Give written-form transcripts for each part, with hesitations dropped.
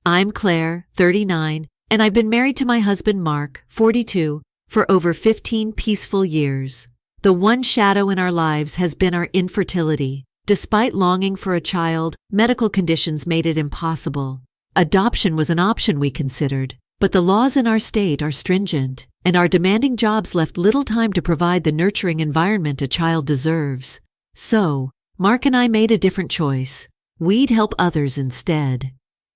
I'm Claire, 39, and I've been married to my husband Mark, 42, for over 15 peaceful years. The one shadow in our lives has been our infertility. Despite longing for a child, medical conditions made it impossible. Adoption was an option we considered, but the laws in our state are stringent, and our demanding jobs left little time to provide the nurturing environment a child deserves. So, Mark and I made a different choice. We'd help others instead.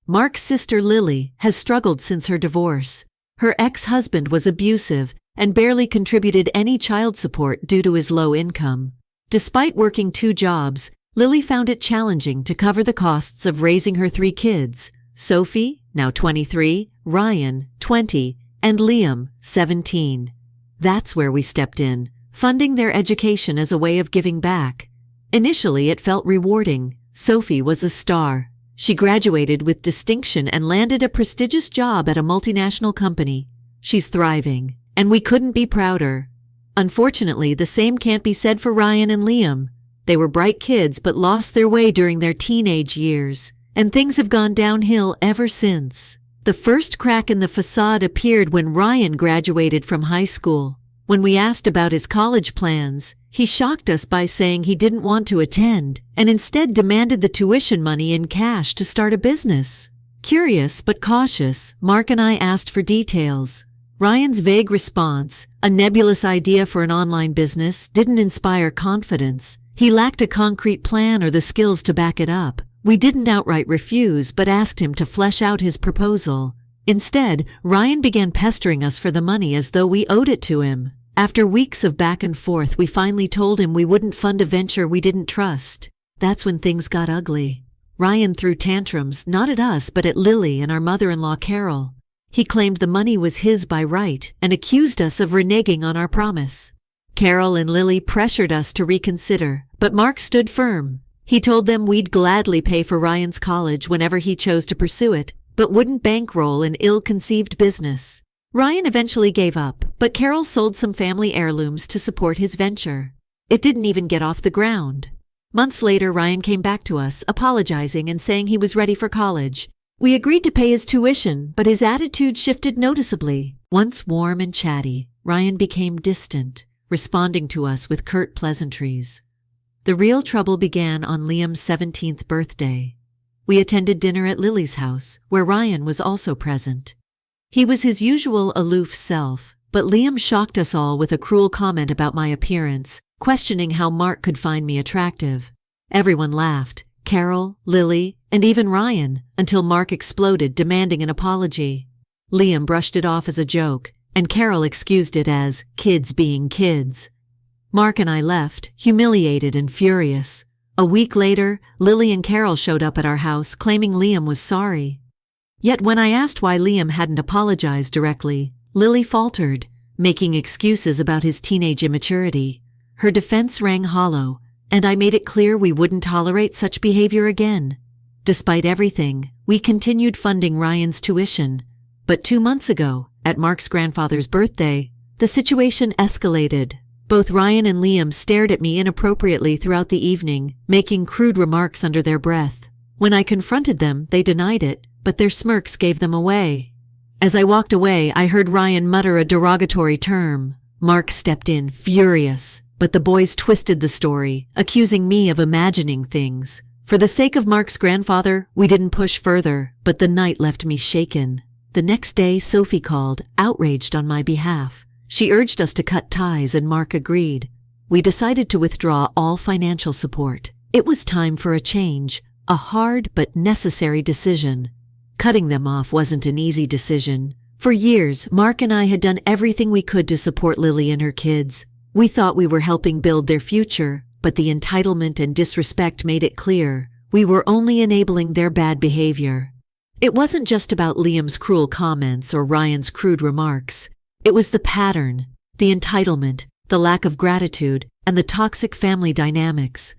Mark's sister Lily has struggled since her divorce. Her ex-husband was abusive and barely contributed any child support due to his low income. Despite working 2 jobs, Lily found it challenging to cover the costs of raising her 3 kids, Sophie, now 23, Ryan, 20, and Liam, 17. That's where we stepped in, funding their education as a way of giving back. Initially, it felt rewarding. Sophie was a star. She graduated with distinction and landed a prestigious job at a multinational company. She's thriving, and we couldn't be prouder. Unfortunately, the same can't be said for Ryan and Liam. They were bright kids but lost their way during their teenage years, and things have gone downhill ever since. The first crack in the facade appeared when Ryan graduated from high school. When we asked about his college plans, he shocked us by saying he didn't want to attend and instead demanded the tuition money in cash to start a business. Curious but cautious, Mark and I asked for details. Ryan's vague response, a nebulous idea for an online business, didn't inspire confidence. He lacked a concrete plan or the skills to back it up. We didn't outright refuse, but asked him to flesh out his proposal. Instead, Ryan began pestering us for the money as though we owed it to him. After weeks of back and forth, we finally told him we wouldn't fund a venture we didn't trust. That's when things got ugly. Ryan threw tantrums, not at us, but at Lily and our mother-in-law Carol. He claimed the money was his by right and accused us of reneging on our promise. Carol and Lily pressured us to reconsider, but Mark stood firm. He told them we'd gladly pay for Ryan's college whenever he chose to pursue it, but wouldn't bankroll an ill-conceived business. Ryan eventually gave up, but Carol sold some family heirlooms to support his venture. It didn't even get off the ground. Months later, Ryan came back to us, apologizing and saying he was ready for college. We agreed to pay his tuition, but his attitude shifted noticeably. Once warm and chatty, Ryan became distant, responding to us with curt pleasantries. The real trouble began on Liam's 17th birthday. We attended dinner at Lily's house, where Ryan was also present. He was his usual aloof self, but Liam shocked us all with a cruel comment about my appearance, questioning how Mark could find me attractive. Everyone laughed, Carol, Lily, and even Ryan, until Mark exploded, demanding an apology. Liam brushed it off as a joke, and Carol excused it as kids being kids. Mark and I left, humiliated and furious. A week later, Lily and Carol showed up at our house, claiming Liam was sorry. Yet when I asked why Liam hadn't apologized directly, Lily faltered, making excuses about his teenage immaturity. Her defense rang hollow, and I made it clear we wouldn't tolerate such behavior again. Despite everything, we continued funding Ryan's tuition. But 2 months ago, at Mark's grandfather's birthday, the situation escalated. Both Ryan and Liam stared at me inappropriately throughout the evening, making crude remarks under their breath. When I confronted them, they denied it, but their smirks gave them away. As I walked away, I heard Ryan mutter a derogatory term. Mark stepped in, furious, but the boys twisted the story, accusing me of imagining things. For the sake of Mark's grandfather, we didn't push further, but the night left me shaken. The next day, Sophie called, outraged on my behalf. She urged us to cut ties, and Mark agreed. We decided to withdraw all financial support. It was time for a change, a hard but necessary decision. Cutting them off wasn't an easy decision. For years, Mark and I had done everything we could to support Lily and her kids. We thought we were helping build their future, but the entitlement and disrespect made it clear we were only enabling their bad behavior. It wasn't just about Liam's cruel comments or Ryan's crude remarks. It was the pattern, the entitlement, the lack of gratitude, and the toxic family dynamics.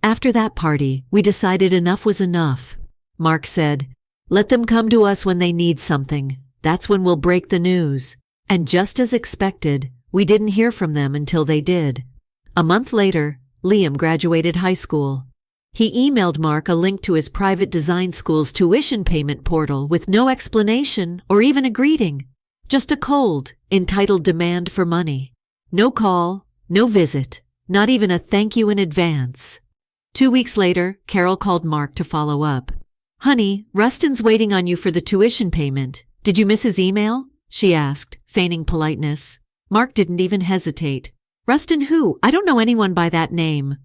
After that party, we decided enough was enough. Mark said, "Let them come to us when they need something. That's when we'll break the news." And just as expected, we didn't hear from them until they did. A month later, Liam graduated high school. He emailed Mark a link to his private design school's tuition payment portal with no explanation or even a greeting. Just a cold, entitled demand for money. No call, no visit, not even a thank you in advance. 2 weeks later, Carol called Mark to follow up. "Honey, Rustin's waiting on you for the tuition payment. Did you miss his email?" she asked, feigning politeness. Mark didn't even hesitate. "Rustin who? I don't know anyone by that name."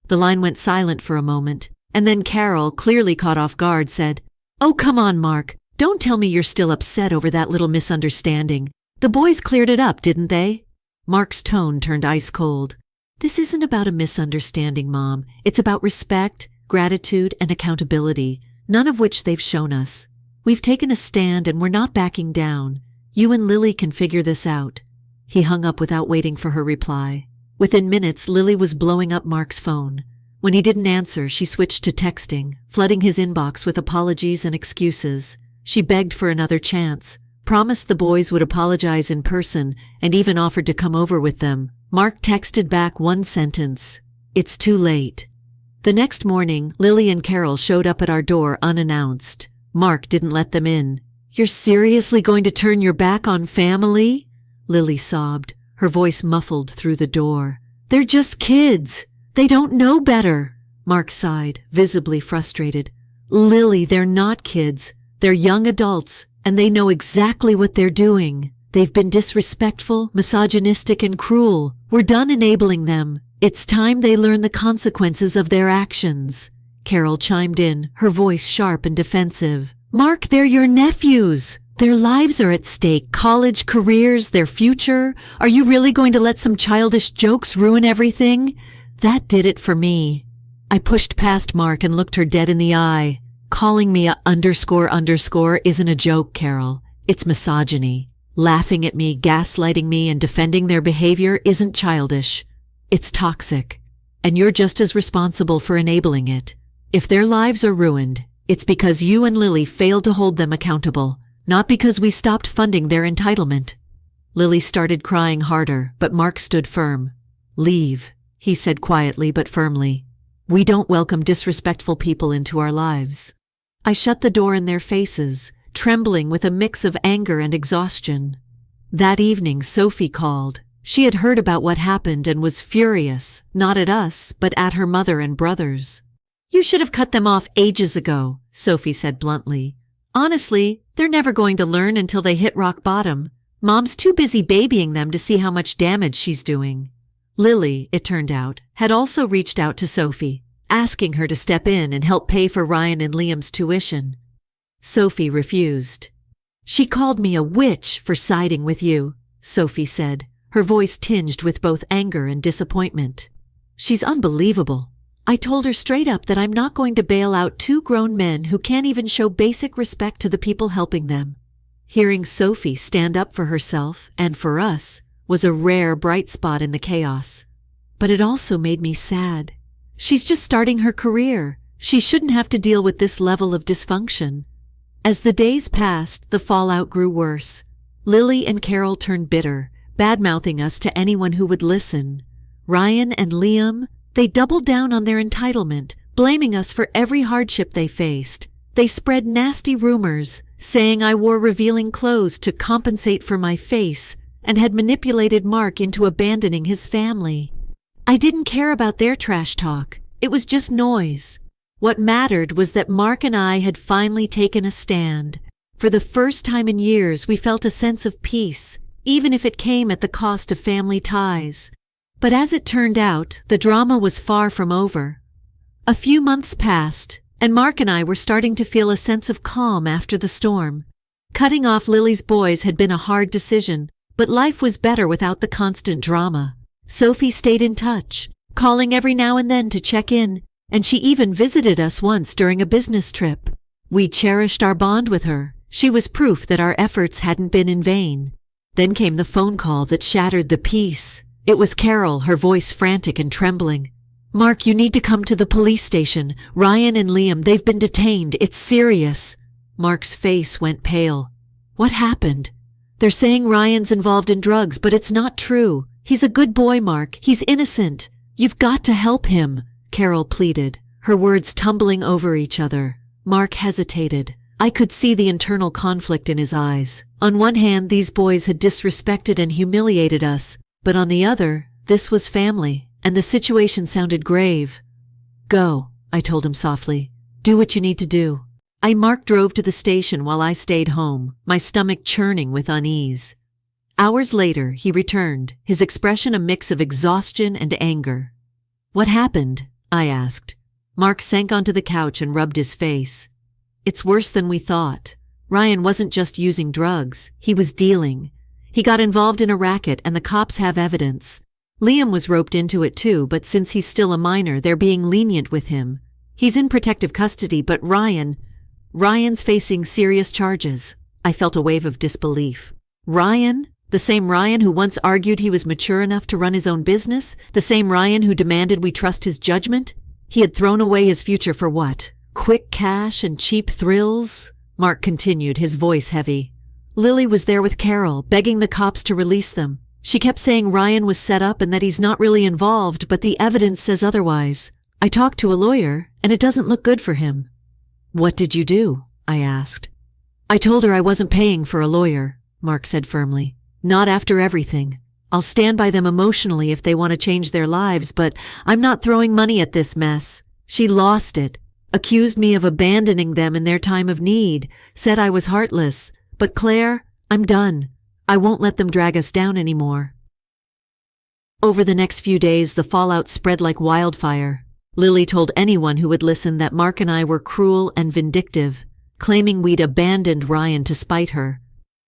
The line went silent for a moment, and then Carol, clearly caught off guard, said, "Oh, come on, Mark. Don't tell me you're still upset over that little misunderstanding. The boys cleared it up, didn't they?" Mark's tone turned ice cold. "This isn't about a misunderstanding, Mom. It's about respect, gratitude, and accountability, none of which they've shown us. We've taken a stand and we're not backing down. You and Lily can figure this out." He hung up without waiting for her reply. Within minutes, Lily was blowing up Mark's phone. When he didn't answer, she switched to texting, flooding his inbox with apologies and excuses. She begged for another chance, promised the boys would apologize in person, and even offered to come over with them. Mark texted back one sentence: "It's too late." The next morning, Lily and Carol showed up at our door unannounced. Mark didn't let them in. "You're seriously going to turn your back on family?" Lily sobbed, her voice muffled through the door. "They're just kids. They don't know better." Mark sighed, visibly frustrated. "Lily, they're not kids. They're young adults, and they know exactly what they're doing. They've been disrespectful, misogynistic, and cruel. We're done enabling them. It's time they learn the consequences of their actions." Carol chimed in, her voice sharp and defensive. "Mark, they're your nephews. Their lives are at stake, college, careers, their future. Are you really going to let some childish jokes ruin everything?" That did it for me. I pushed past Mark and looked her dead in the eye. "Calling me a __ isn't a joke, Carol. It's misogyny. Laughing at me, gaslighting me, and defending their behavior isn't childish. It's toxic. And you're just as responsible for enabling it. If their lives are ruined, it's because you and Lily failed to hold them accountable, not because we stopped funding their entitlement." Lily started crying harder, but Mark stood firm. "Leave," he said quietly but firmly. "We don't welcome disrespectful people into our lives." I shut the door in their faces, trembling with a mix of anger and exhaustion. That evening, Sophie called. She had heard about what happened and was furious, not at us, but at her mother and brothers. "You should have cut them off ages ago," Sophie said bluntly. "Honestly, they're never going to learn until they hit rock bottom. Mom's too busy babying them to see how much damage she's doing." Lily, it turned out, had also reached out to Sophie, asking her to step in and help pay for Ryan and Liam's tuition. Sophie refused. "She called me a witch for siding with you," Sophie said, her voice tinged with both anger and disappointment. "She's unbelievable. I told her straight up that I'm not going to bail out 2 grown men who can't even show basic respect to the people helping them." Hearing Sophie stand up for herself and for us was a rare bright spot in the chaos. But it also made me sad. She's just starting her career. She shouldn't have to deal with this level of dysfunction. As the days passed, the fallout grew worse. Lily and Carol turned bitter, bad-mouthing us to anyone who would listen. Ryan and Liam, they doubled down on their entitlement, blaming us for every hardship they faced. They spread nasty rumors, saying I wore revealing clothes to compensate for my face and had manipulated Mark into abandoning his family. I didn't care about their trash talk. It was just noise. What mattered was that Mark and I had finally taken a stand. For the first time in years, we felt a sense of peace, even if it came at the cost of family ties. But as it turned out, the drama was far from over. A few months passed, and Mark and I were starting to feel a sense of calm after the storm. Cutting off Lily's boys had been a hard decision, but life was better without the constant drama. Sophie stayed in touch, calling every now and then to check in, and she even visited us once during a business trip. We cherished our bond with her. She was proof that our efforts hadn't been in vain. Then came the phone call that shattered the peace. It was Carol, her voice frantic and trembling. "Mark, you need to come to the police station. Ryan and Liam, they've been detained. It's serious." Mark's face went pale. "What happened?" "They're saying Ryan's involved in drugs, but it's not true. He's a good boy, Mark. He's innocent. You've got to help him," Carol pleaded, her words tumbling over each other. Mark hesitated. I could see the internal conflict in his eyes. On one hand, these boys had disrespected and humiliated us, but on the other, this was family, and the situation sounded grave. "Go," I told him softly. "Do what you need to do." Mark drove to the station while I stayed home, my stomach churning with unease. Hours later, he returned, his expression a mix of exhaustion and anger. "What happened?" I asked. Mark sank onto the couch and rubbed his face. "It's worse than we thought. Ryan wasn't just using drugs, he was dealing. He got involved in a racket and the cops have evidence. Liam was roped into it too, but since he's still a minor, they're being lenient with him. He's in protective custody, but Ryan's facing serious charges." I felt a wave of disbelief. Ryan? The same Ryan who once argued he was mature enough to run his own business? The same Ryan who demanded we trust his judgment? He had thrown away his future for what? Quick cash and cheap thrills? Mark continued, his voice heavy. "Lily was there with Carol, begging the cops to release them. She kept saying Ryan was set up and that he's not really involved, but the evidence says otherwise. I talked to a lawyer, and it doesn't look good for him." "What did you do?" I asked. "I told her I wasn't paying for a lawyer," Mark said firmly. "Not after everything. I'll stand by them emotionally if they want to change their lives, but I'm not throwing money at this mess." She lost it, accused me of abandoning them in their time of need, said I was heartless. But Claire, I'm done. I won't let them drag us down anymore. Over the next few days, the fallout spread like wildfire. Lily told anyone who would listen that Mark and I were cruel and vindictive, claiming we'd abandoned Ryan to spite her.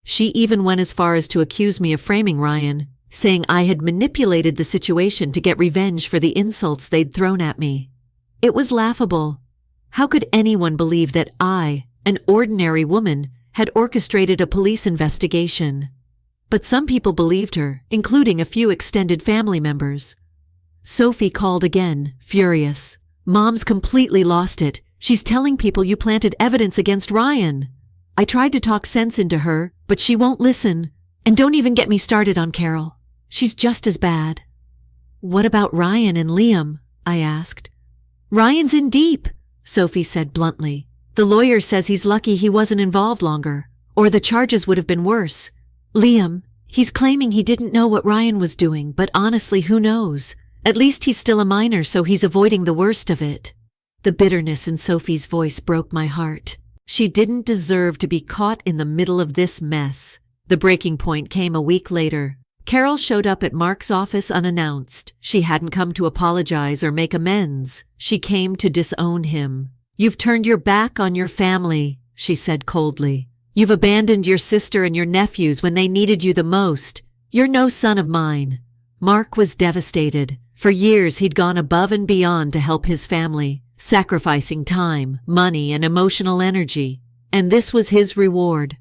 She even went as far as to accuse me of framing Ryan, saying I had manipulated the situation to get revenge for the insults they'd thrown at me. It was laughable. How could anyone believe that I, an ordinary woman, had orchestrated a police investigation? But some people believed her, including a few extended family members. Sophie called again, furious. "Mom's completely lost it. She's telling people you planted evidence against Ryan." I tried to talk sense into her, but she won't listen. And don't even get me started on Carol. She's just as bad. "What about Ryan and Liam?" I asked. "Ryan's in deep," Sophie said bluntly. "The lawyer says he's lucky he wasn't involved longer, or the charges would have been worse. Liam, he's claiming he didn't know what Ryan was doing, but honestly, who knows? At least he's still a minor, so he's avoiding the worst of it." The bitterness in Sophie's voice broke my heart. She didn't deserve to be caught in the middle of this mess. The breaking point came a week later. Carol showed up at Mark's office unannounced. She hadn't come to apologize or make amends. She came to disown him. "You've turned your back on your family," she said coldly. "You've abandoned your sister and your nephews when they needed you the most. You're no son of mine." Mark was devastated. For years he'd gone above and beyond to help his family, sacrificing time, money, and emotional energy. And this was his reward.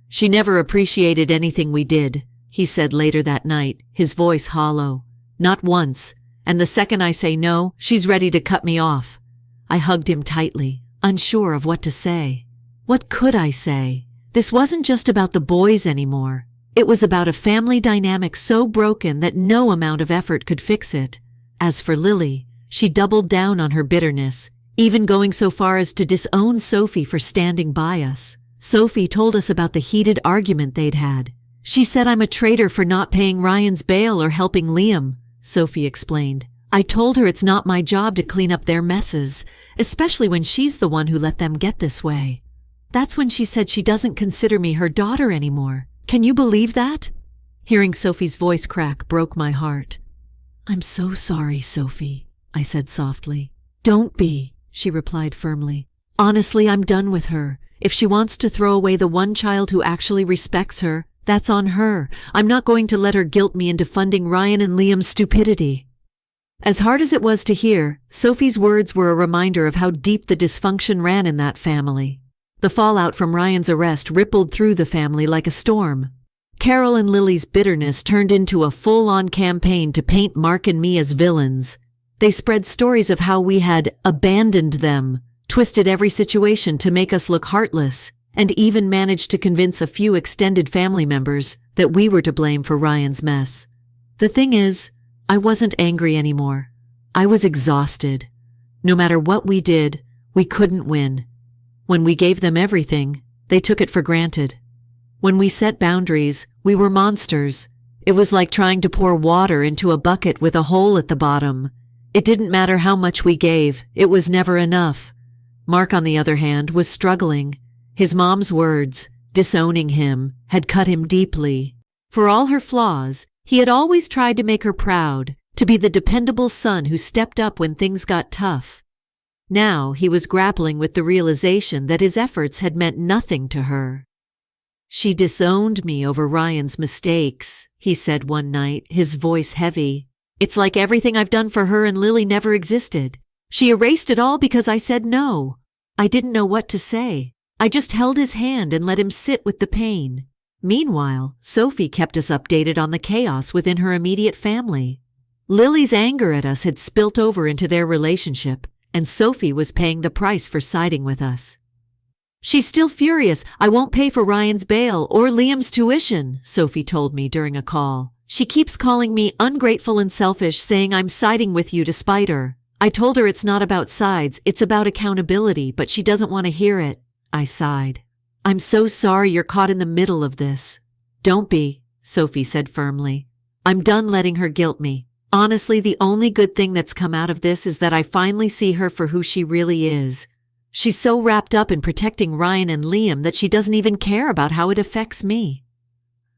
"She never appreciated anything we did," he said later that night, his voice hollow. "Not once. And the second I say no, she's ready to cut me off." I hugged him tightly, unsure of what to say. What could I say? This wasn't just about the boys anymore. It was about a family dynamic so broken that no amount of effort could fix it. As for Lily, she doubled down on her bitterness, even going so far as to disown Sophie for standing by us. Sophie told us about the heated argument they'd had. "She said I'm a traitor for not paying Ryan's bail or helping Liam," Sophie explained. "I told her it's not my job to clean up their messes, especially when she's the one who let them get this way." That's when she said she doesn't consider me her daughter anymore. Can you believe that? Hearing Sophie's voice crack broke my heart. "I'm so sorry, Sophie," I said softly. "Don't be," she replied firmly. "Honestly, I'm done with her. If she wants to throw away the one child who actually respects her, that's on her. I'm not going to let her guilt me into funding Ryan and Liam's stupidity." As hard as it was to hear, Sophie's words were a reminder of how deep the dysfunction ran in that family. The fallout from Ryan's arrest rippled through the family like a storm. Carol and Lily's bitterness turned into a full-on campaign to paint Mark and me as villains. They spread stories of how we had abandoned them, twisted every situation to make us look heartless, and even managed to convince a few extended family members that we were to blame for Ryan's mess. The thing is, I wasn't angry anymore. I was exhausted. No matter what we did, we couldn't win. When we gave them everything, they took it for granted. When we set boundaries, we were monsters. It was like trying to pour water into a bucket with a hole at the bottom. It didn't matter how much we gave, it was never enough. Mark, on the other hand, was struggling. His mom's words, disowning him, had cut him deeply. For all her flaws, he had always tried to make her proud, to be the dependable son who stepped up when things got tough. Now he was grappling with the realization that his efforts had meant nothing to her. "She disowned me over Ryan's mistakes," he said one night, his voice heavy. "It's like everything I've done for her and Lily never existed. She erased it all because I said no. I didn't know what to say. I just held his hand and let him sit with the pain." Meanwhile, Sophie kept us updated on the chaos within her immediate family. Lily's anger at us had spilt over into their relationship, and Sophie was paying the price for siding with us. "She's still furious. I won't pay for Ryan's bail or Liam's tuition," Sophie told me during a call. "She keeps calling me ungrateful and selfish, saying I'm siding with you to spite her. I told her it's not about sides, it's about accountability, but she doesn't want to hear it." I sighed. "I'm so sorry you're caught in the middle of this." "Don't be," Sophie said firmly. "I'm done letting her guilt me. Honestly, the only good thing that's come out of this is that I finally see her for who she really is. She's so wrapped up in protecting Ryan and Liam that she doesn't even care about how it affects me."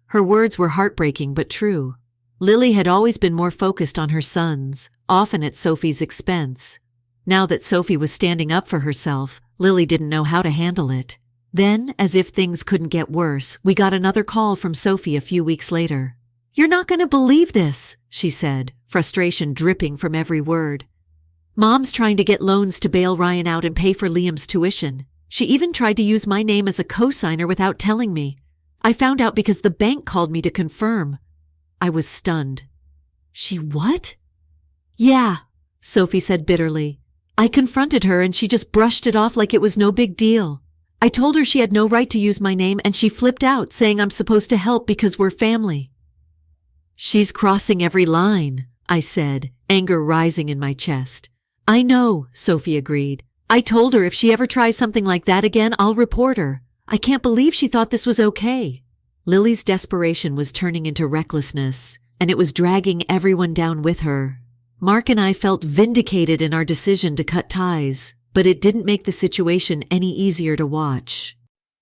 Her words were heartbreaking but true. Lily had always been more focused on her sons, often at Sophie's expense. Now that Sophie was standing up for herself, Lily didn't know how to handle it. Then, as if things couldn't get worse, we got another call from Sophie a few weeks later. "You're not going to believe this," she said, frustration dripping from every word. "Mom's trying to get loans to bail Ryan out and pay for Liam's tuition. She even tried to use my name as a co-signer without telling me. I found out because the bank called me to confirm." I was stunned. "She what?" "Yeah," Sophie said bitterly. "I confronted her and she just brushed it off like it was no big deal. I told her she had no right to use my name and she flipped out, saying I'm supposed to help because we're family." "She's crossing every line," I said, anger rising in my chest. "I know," Sophie agreed. "I told her if she ever tries something like that again, I'll report her. I can't believe she thought this was okay." Lily's desperation was turning into recklessness, and it was dragging everyone down with her. Mark and I felt vindicated in our decision to cut ties, but it didn't make the situation any easier to watch.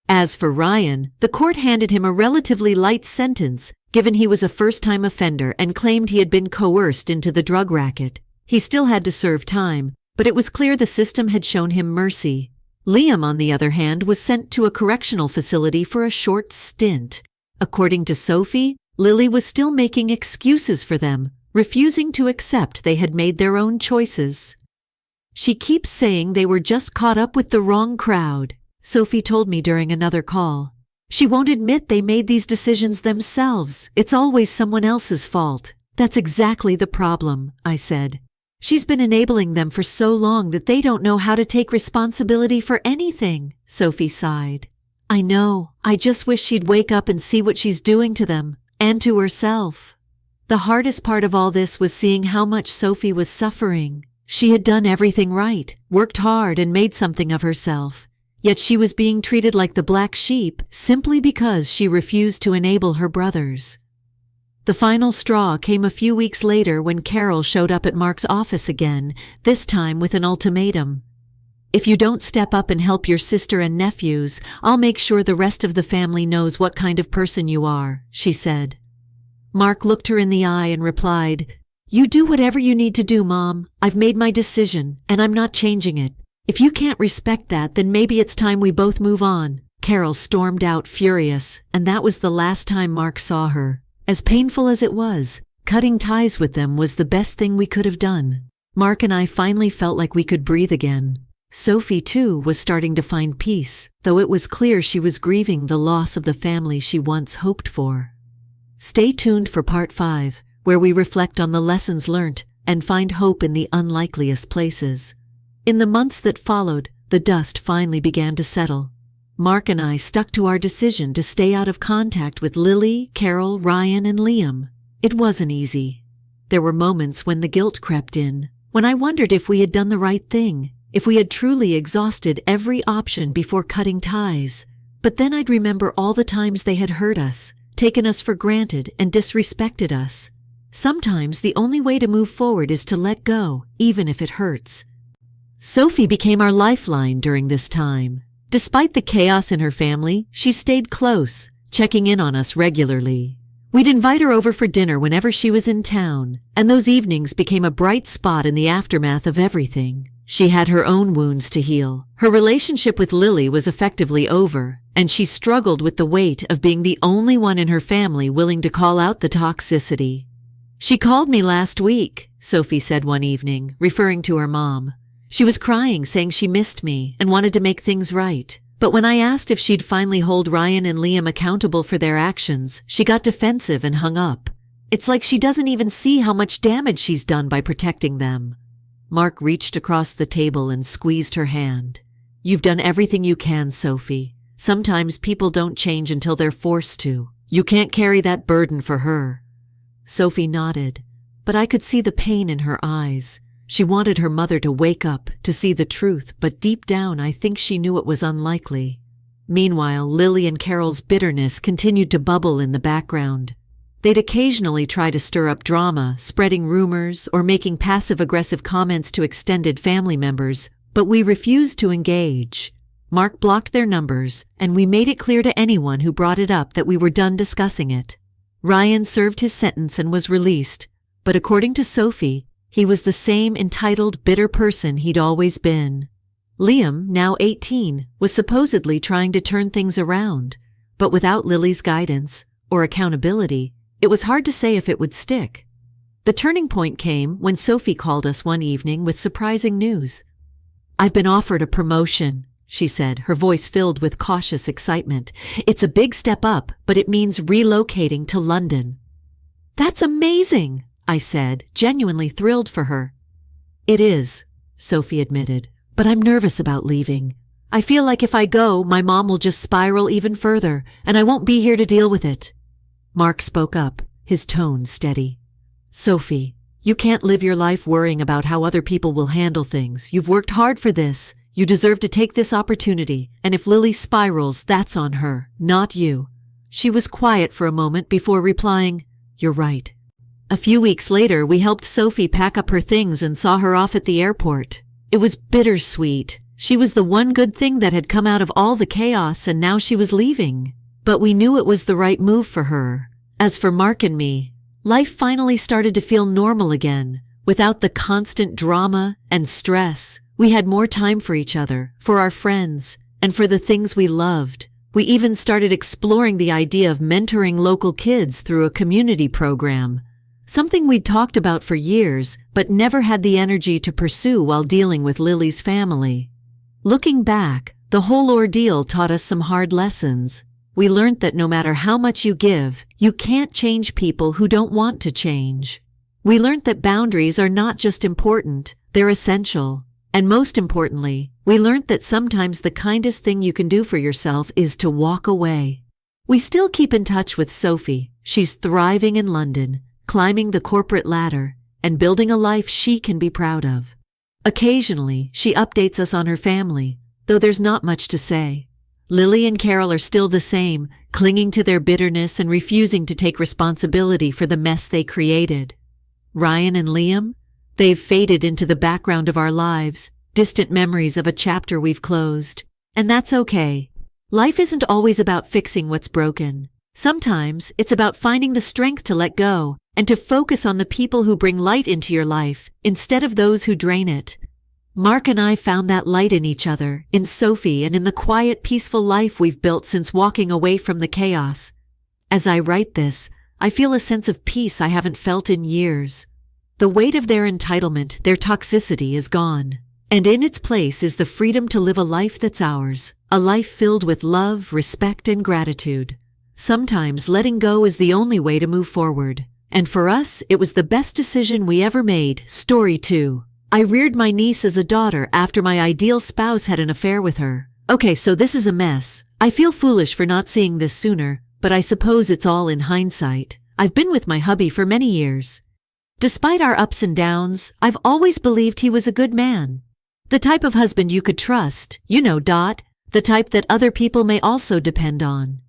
As for Ryan, the court handed him a relatively light sentence, given he was a first-time offender and claimed he had been coerced into the drug racket. He still had to serve time, but it was clear the system had shown him mercy. Liam, on the other hand, was sent to a correctional facility for a short stint. According to Sophie, Lily was still making excuses for them, refusing to accept they had made their own choices. "She keeps saying they were just caught up with the wrong crowd," Sophie told me during another call. "She won't admit they made these decisions themselves. It's always someone else's fault." "That's exactly the problem," I said. "She's been enabling them for so long that they don't know how to take responsibility for anything," Sophie sighed. "I know. I just wish she'd wake up and see what she's doing to them, and to herself." The hardest part of all this was seeing how much Sophie was suffering. She had done everything right, worked hard, and made something of herself. Yet she was being treated like the black sheep simply because she refused to enable her brothers. The final straw came a few weeks later when Carol showed up at Mark's office again, this time with an ultimatum. "If you don't step up and help your sister and nephews, I'll make sure the rest of the family knows what kind of person you are," she said. Mark looked her in the eye and replied, "You do whatever you need to do, Mom. I've made my decision, and I'm not changing it. If you can't respect that, then maybe it's time we both move on." Carol stormed out furious, and that was the last time Mark saw her. As painful as it was, cutting ties with them was the best thing we could have done. Mark and I finally felt like we could breathe again. Sophie, too, was starting to find peace, though it was clear she was grieving the loss of the family she once hoped for. Stay tuned for Part 5, where we reflect on the lessons learnt and find hope in the unlikeliest places. In the months that followed, the dust finally began to settle. Mark and I stuck to our decision to stay out of contact with Lily, Carol, Ryan, and Liam. It wasn't easy. There were moments when the guilt crept in, when I wondered if we had done the right thing, if we had truly exhausted every option before cutting ties. But then I'd remember all the times they had hurt us, taken us for granted, and disrespected us. Sometimes the only way to move forward is to let go, even if it hurts. Sophie became our lifeline during this time. Despite the chaos in her family, she stayed close, checking in on us regularly. We'd invite her over for dinner whenever she was in town, and those evenings became a bright spot in the aftermath of everything. She had her own wounds to heal. Her relationship with Lily was effectively over, and she struggled with the weight of being the only one in her family willing to call out the toxicity. "She called me last week," Sophie said one evening, referring to her mom. "She was crying, saying she missed me and wanted to make things right. But when I asked if she'd finally hold Ryan and Liam accountable for their actions, she got defensive and hung up. It's like she doesn't even see how much damage she's done by protecting them." Mark reached across the table and squeezed her hand. "You've done everything you can, Sophie. Sometimes people don't change until they're forced to. You can't carry that burden for her." Sophie nodded, but I could see the pain in her eyes. She wanted her mother to wake up, to see the truth, but deep down I think she knew it was unlikely. Meanwhile, Lily and Carol's bitterness continued to bubble in the background. They'd occasionally try to stir up drama, spreading rumors or making passive-aggressive comments to extended family members, but we refused to engage. Mark blocked their numbers, and we made it clear to anyone who brought it up that we were done discussing it. Ryan served his sentence and was released, but according to Sophie, he was the same entitled, bitter person he'd always been. Liam, now 18, was supposedly trying to turn things around, but without Lily's guidance or accountability, it was hard to say if it would stick. The turning point came when Sophie called us one evening with surprising news. "I've been offered a promotion," she said, her voice filled with cautious excitement. "It's a big step up, but it means relocating to London." "That's amazing," I said, genuinely thrilled for her. "It is," Sophie admitted, "but I'm nervous about leaving. I feel like if I go, my mom will just spiral even further, and I won't be here to deal with it." Mark spoke up, his tone steady. "Sophie, you can't live your life worrying about how other people will handle things. You've worked hard for this. You deserve to take this opportunity, and if Lily spirals, that's on her, not you." She was quiet for a moment before replying, "You're right." A few weeks later, we helped Sophie pack up her things and saw her off at the airport. It was bittersweet. She was the one good thing that had come out of all the chaos, and now she was leaving. But we knew it was the right move for her. As for Mark and me, life finally started to feel normal again. Without the constant drama and stress, we had more time for each other, for our friends, and for the things we loved. We even started exploring the idea of mentoring local kids through a community program. Something we'd talked about for years, but never had the energy to pursue while dealing with Lily's family. Looking back, the whole ordeal taught us some hard lessons. We learned that no matter how much you give, you can't change people who don't want to change. We learned that boundaries are not just important, they're essential. And most importantly, we learned that sometimes the kindest thing you can do for yourself is to walk away. We still keep in touch with Sophie. She's thriving in London, climbing the corporate ladder, and building a life she can be proud of. Occasionally, she updates us on her family, though there's not much to say. Lily and Carol are still the same, clinging to their bitterness and refusing to take responsibility for the mess they created. Ryan and Liam? They've faded into the background of our lives, distant memories of a chapter we've closed. And that's okay. Life isn't always about fixing what's broken. Sometimes it's about finding the strength to let go and to focus on the people who bring light into your life instead of those who drain it. Mark and I found that light in each other, in Sophie, and in the quiet, peaceful life we've built since walking away from the chaos. As I write this, I feel a sense of peace I haven't felt in years. The weight of their entitlement, their toxicity, is gone. And in its place is the freedom to live a life that's ours, a life filled with love, respect, and gratitude. Sometimes letting go is the only way to move forward. And for us, it was the best decision we ever made. Story 2. I reared my niece as a daughter after my ideal spouse had an affair with her. Okay, so this is a mess. I feel foolish for not seeing this sooner, but I suppose it's all in hindsight. I've been with my hubby for many years. Despite our ups and downs, I've always believed he was a good man. The type of husband you could trust, the type that other people may also depend on.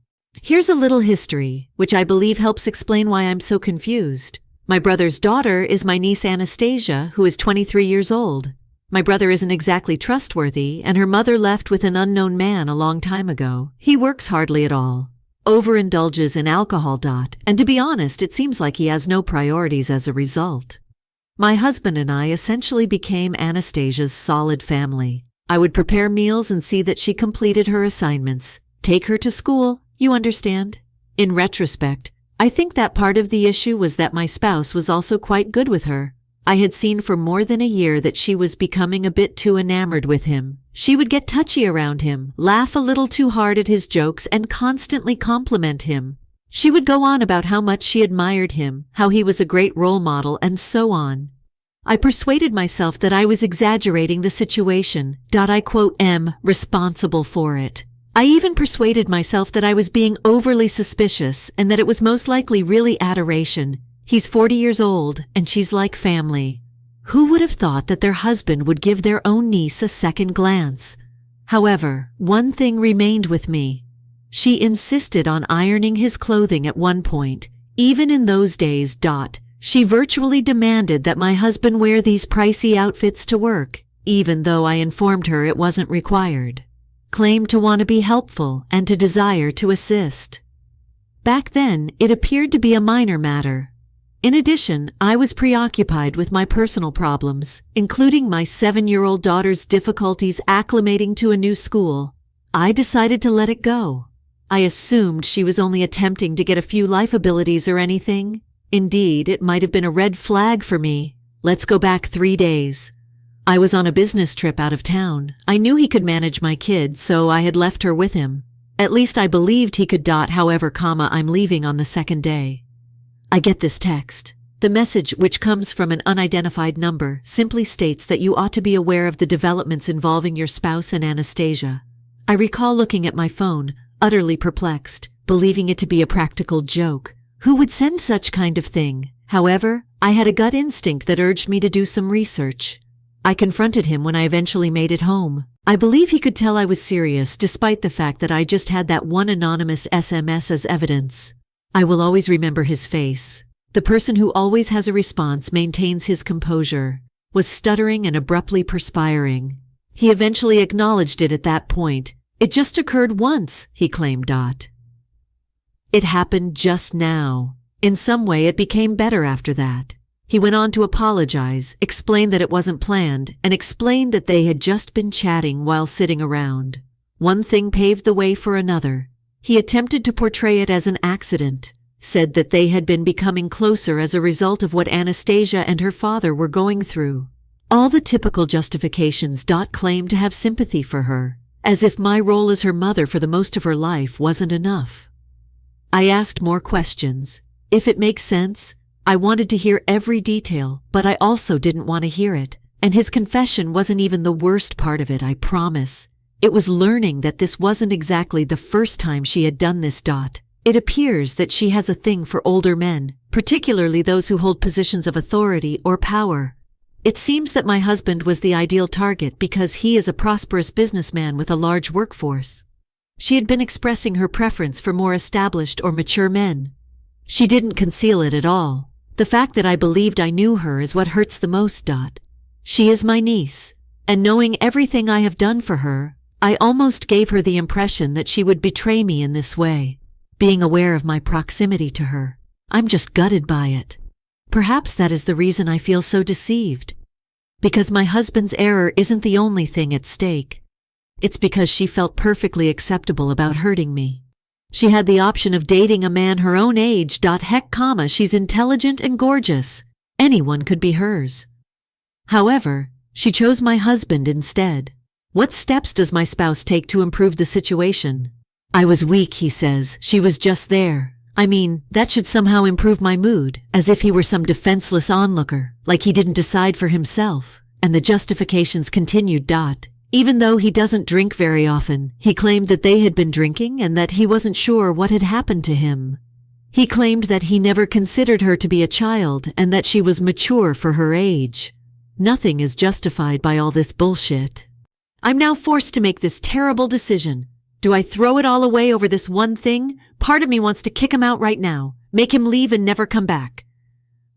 Here's a little history, which I believe helps explain why I'm so confused. My brother's daughter is my niece Anastasia, who is 23 years old. My brother isn't exactly trustworthy, and her mother left with an unknown man a long time ago. He works hardly at all, overindulges in alcohol, and to be honest, it seems like he has no priorities as a result. My husband and I essentially became Anastasia's solid family. I would prepare meals and see that she completed her assignments, take her to school, you understand? In retrospect, I think that part of the issue was that my spouse was also quite good with her. I had seen for more than a year that she was becoming a bit too enamored with him. She would get touchy around him, laugh a little too hard at his jokes, and constantly compliment him. She would go on about how much she admired him, how he was a great role model, and so on. I persuaded myself that I was exaggerating the situation, I quote, am responsible for it. I even persuaded myself that I was being overly suspicious and that it was most likely really adoration. He's 40 years old, and she's like family. Who would have thought that their husband would give their own niece a second glance? However, one thing remained with me. She insisted on ironing his clothing at one point. Even in those days, she virtually demanded that my husband wear these pricey outfits to work, even though I informed her it wasn't required. Claimed to want to be helpful and to desire to assist. Back then, it appeared to be a minor matter. In addition, I was preoccupied with my personal problems, including my 7-year-old daughter's difficulties acclimating to a new school. I decided to let it go. I assumed she was only attempting to get a few life abilities or anything. Indeed, it might have been a red flag for me. Let's go back 3 days. I was on a business trip out of town. I knew he could manage my kid, so I had left her with him. At least I believed he could. However, I'm leaving on the second day. I get this text. The message, which comes from an unidentified number, simply states that you ought to be aware of the developments involving your spouse and Anastasia. I recall looking at my phone, utterly perplexed, believing it to be a practical joke. Who would send such kind of thing? However, I had a gut instinct that urged me to do some research. I confronted him when I eventually made it home. I believe he could tell I was serious, despite the fact that I just had that one anonymous SMS as evidence. I will always remember his face. The person who always has a response maintains his composure, was stuttering and abruptly perspiring. He eventually acknowledged it at that point. It just occurred once, he claimed. It happened just now. In some way, it became better after that. He went on to apologize, explain that it wasn't planned, and explained that they had just been chatting while sitting around. One thing paved the way for another. He attempted to portray it as an accident, said that they had been becoming closer as a result of what Anastasia and her father were going through. All the typical justifications. Claimed to have sympathy for her, as if my role as her mother for the most of her life wasn't enough. I asked more questions. If it makes sense, I wanted to hear every detail, but I also didn't want to hear it. And his confession wasn't even the worst part of it, I promise. It was learning that this wasn't exactly the first time she had done this. It appears that she has a thing for older men, particularly those who hold positions of authority or power. It seems that my husband was the ideal target because he is a prosperous businessman with a large workforce. She had been expressing her preference for more established or mature men. She didn't conceal it at all. The fact that I believed I knew her is what hurts the most. She is my niece, and knowing everything I have done for her, I almost gave her the impression that she would betray me in this way. Being aware of my proximity to her, I'm just gutted by it. Perhaps that is the reason I feel so deceived. Because my husband's error isn't the only thing at stake. It's because she felt perfectly acceptable about hurting me. She had the option of dating a man her own age. She's intelligent and gorgeous. Anyone could be hers. However, she chose my husband instead. What steps does my spouse take to improve the situation? I was weak, he says. She was just there. I mean, that should somehow improve my mood, as if he were some defenseless onlooker, like he didn't decide for himself. And the justifications continued. Even though he doesn't drink very often, he claimed that they had been drinking and that he wasn't sure what had happened to him. He claimed that he never considered her to be a child and that she was mature for her age. Nothing is justified by all this bullshit. I'm now forced to make this terrible decision. Do I throw it all away over this one thing? Part of me wants to kick him out right now, make him leave and never come back.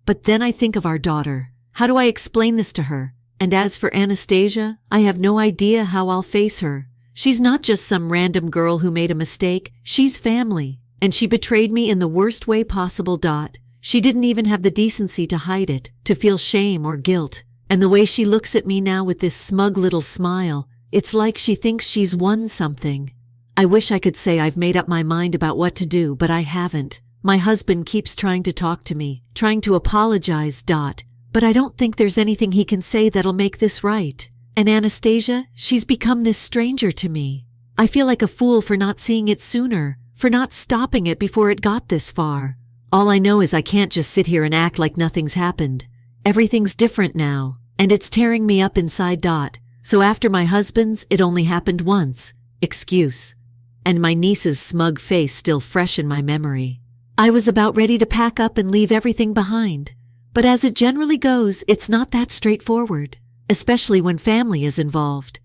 But then I think of our daughter. How do I explain this to her? And as for Anastasia, I have no idea how I'll face her. She's not just some random girl who made a mistake. She's family. And she betrayed me in the worst way possible. She didn't even have the decency to hide it, to feel shame or guilt. And the way she looks at me now with this smug little smile, it's like she thinks she's won something. I wish I could say I've made up my mind about what to do, but I haven't. My husband keeps trying to talk to me, trying to apologize. But I don't think there's anything he can say that'll make this right. And Anastasia, she's become this stranger to me. I feel like a fool for not seeing it sooner, for not stopping it before it got this far. All I know is I can't just sit here and act like nothing's happened. Everything's different now, and it's tearing me up inside. So after my husband's, it only happened once. Excuse. And my niece's smug face still fresh in my memory. I was about ready to pack up and leave everything behind. But as it generally goes, it's not that straightforward, especially when family is involved.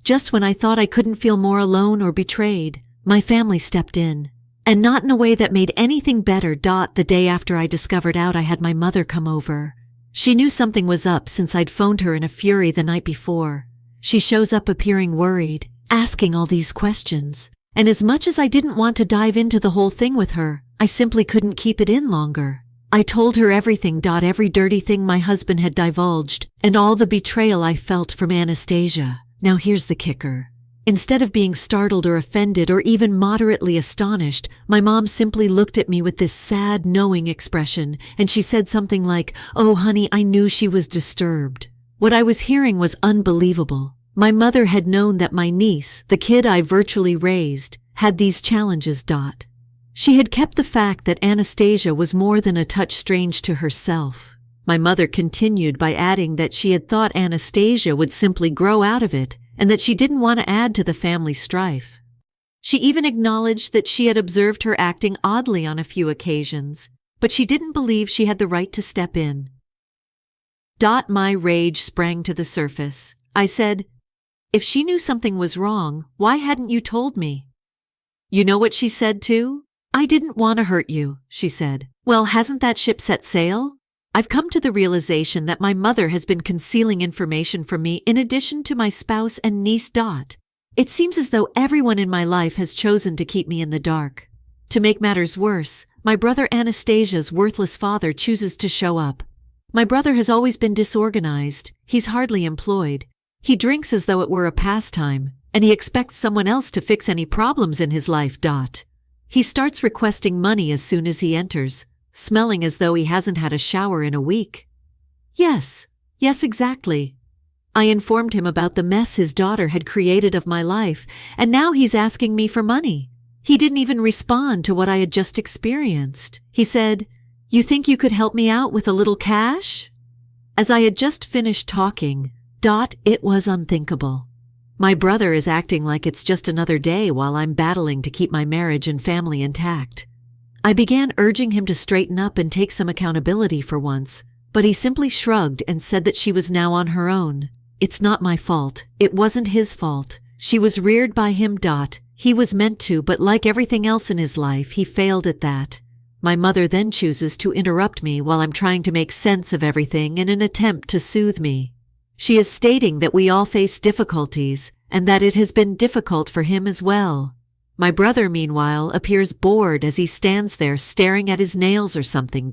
Just when I thought I couldn't feel more alone or betrayed, my family stepped in. And not in a way that made anything better. The day after I discovered out, I had my mother come over. She knew something was up since I'd phoned her in a fury the night before. She shows up appearing worried, asking all these questions. And as much as I didn't want to dive into the whole thing with her, I simply couldn't keep it in longer. I told her everything. Every dirty thing my husband had divulged, and all the betrayal I felt from Anastasia. Now here's the kicker. Instead of being startled or offended or even moderately astonished, my mom simply looked at me with this sad, knowing expression, and she said something like, "Oh, honey, I knew she was disturbed." What I was hearing was unbelievable. My mother had known that my niece, the kid I virtually raised, had these challenges. She had kept the fact that Anastasia was more than a touch strange to herself. My mother continued by adding that she had thought Anastasia would simply grow out of it, and that she didn't want to add to the family strife. She even acknowledged that she had observed her acting oddly on a few occasions, but she didn't believe she had the right to step in. My rage sprang to the surface. I said, "If she knew something was wrong, why hadn't you told me?" You know what she said too? "I didn't want to hurt you," she said. Well, hasn't that ship set sail? I've come to the realization that my mother has been concealing information from me in addition to my spouse and niece. It seems as though everyone in my life has chosen to keep me in the dark. To make matters worse, my brother Anastasia's worthless father chooses to show up. My brother has always been disorganized. He's hardly employed. He drinks as though it were a pastime, and he expects someone else to fix any problems in his life. He starts requesting money as soon as he enters, smelling as though he hasn't had a shower in a week. Yes, exactly. I informed him about the mess his daughter had created of my life, and now he's asking me for money. He didn't even respond to what I had just experienced. He said, "You think you could help me out with a little cash?" As I had just finished talking, it was unthinkable. My brother is acting like it's just another day while I'm battling to keep my marriage and family intact. I began urging him to straighten up and take some accountability for once, but he simply shrugged and said that she was now on her own. It's not my fault. It wasn't his fault. She was reared by him. He was meant to, but like everything else in his life, he failed at that. My mother then chooses to interrupt me while I'm trying to make sense of everything in an attempt to soothe me. She is stating that we all face difficulties and that it has been difficult for him as well. My brother, meanwhile, appears bored as he stands there staring at his nails or something.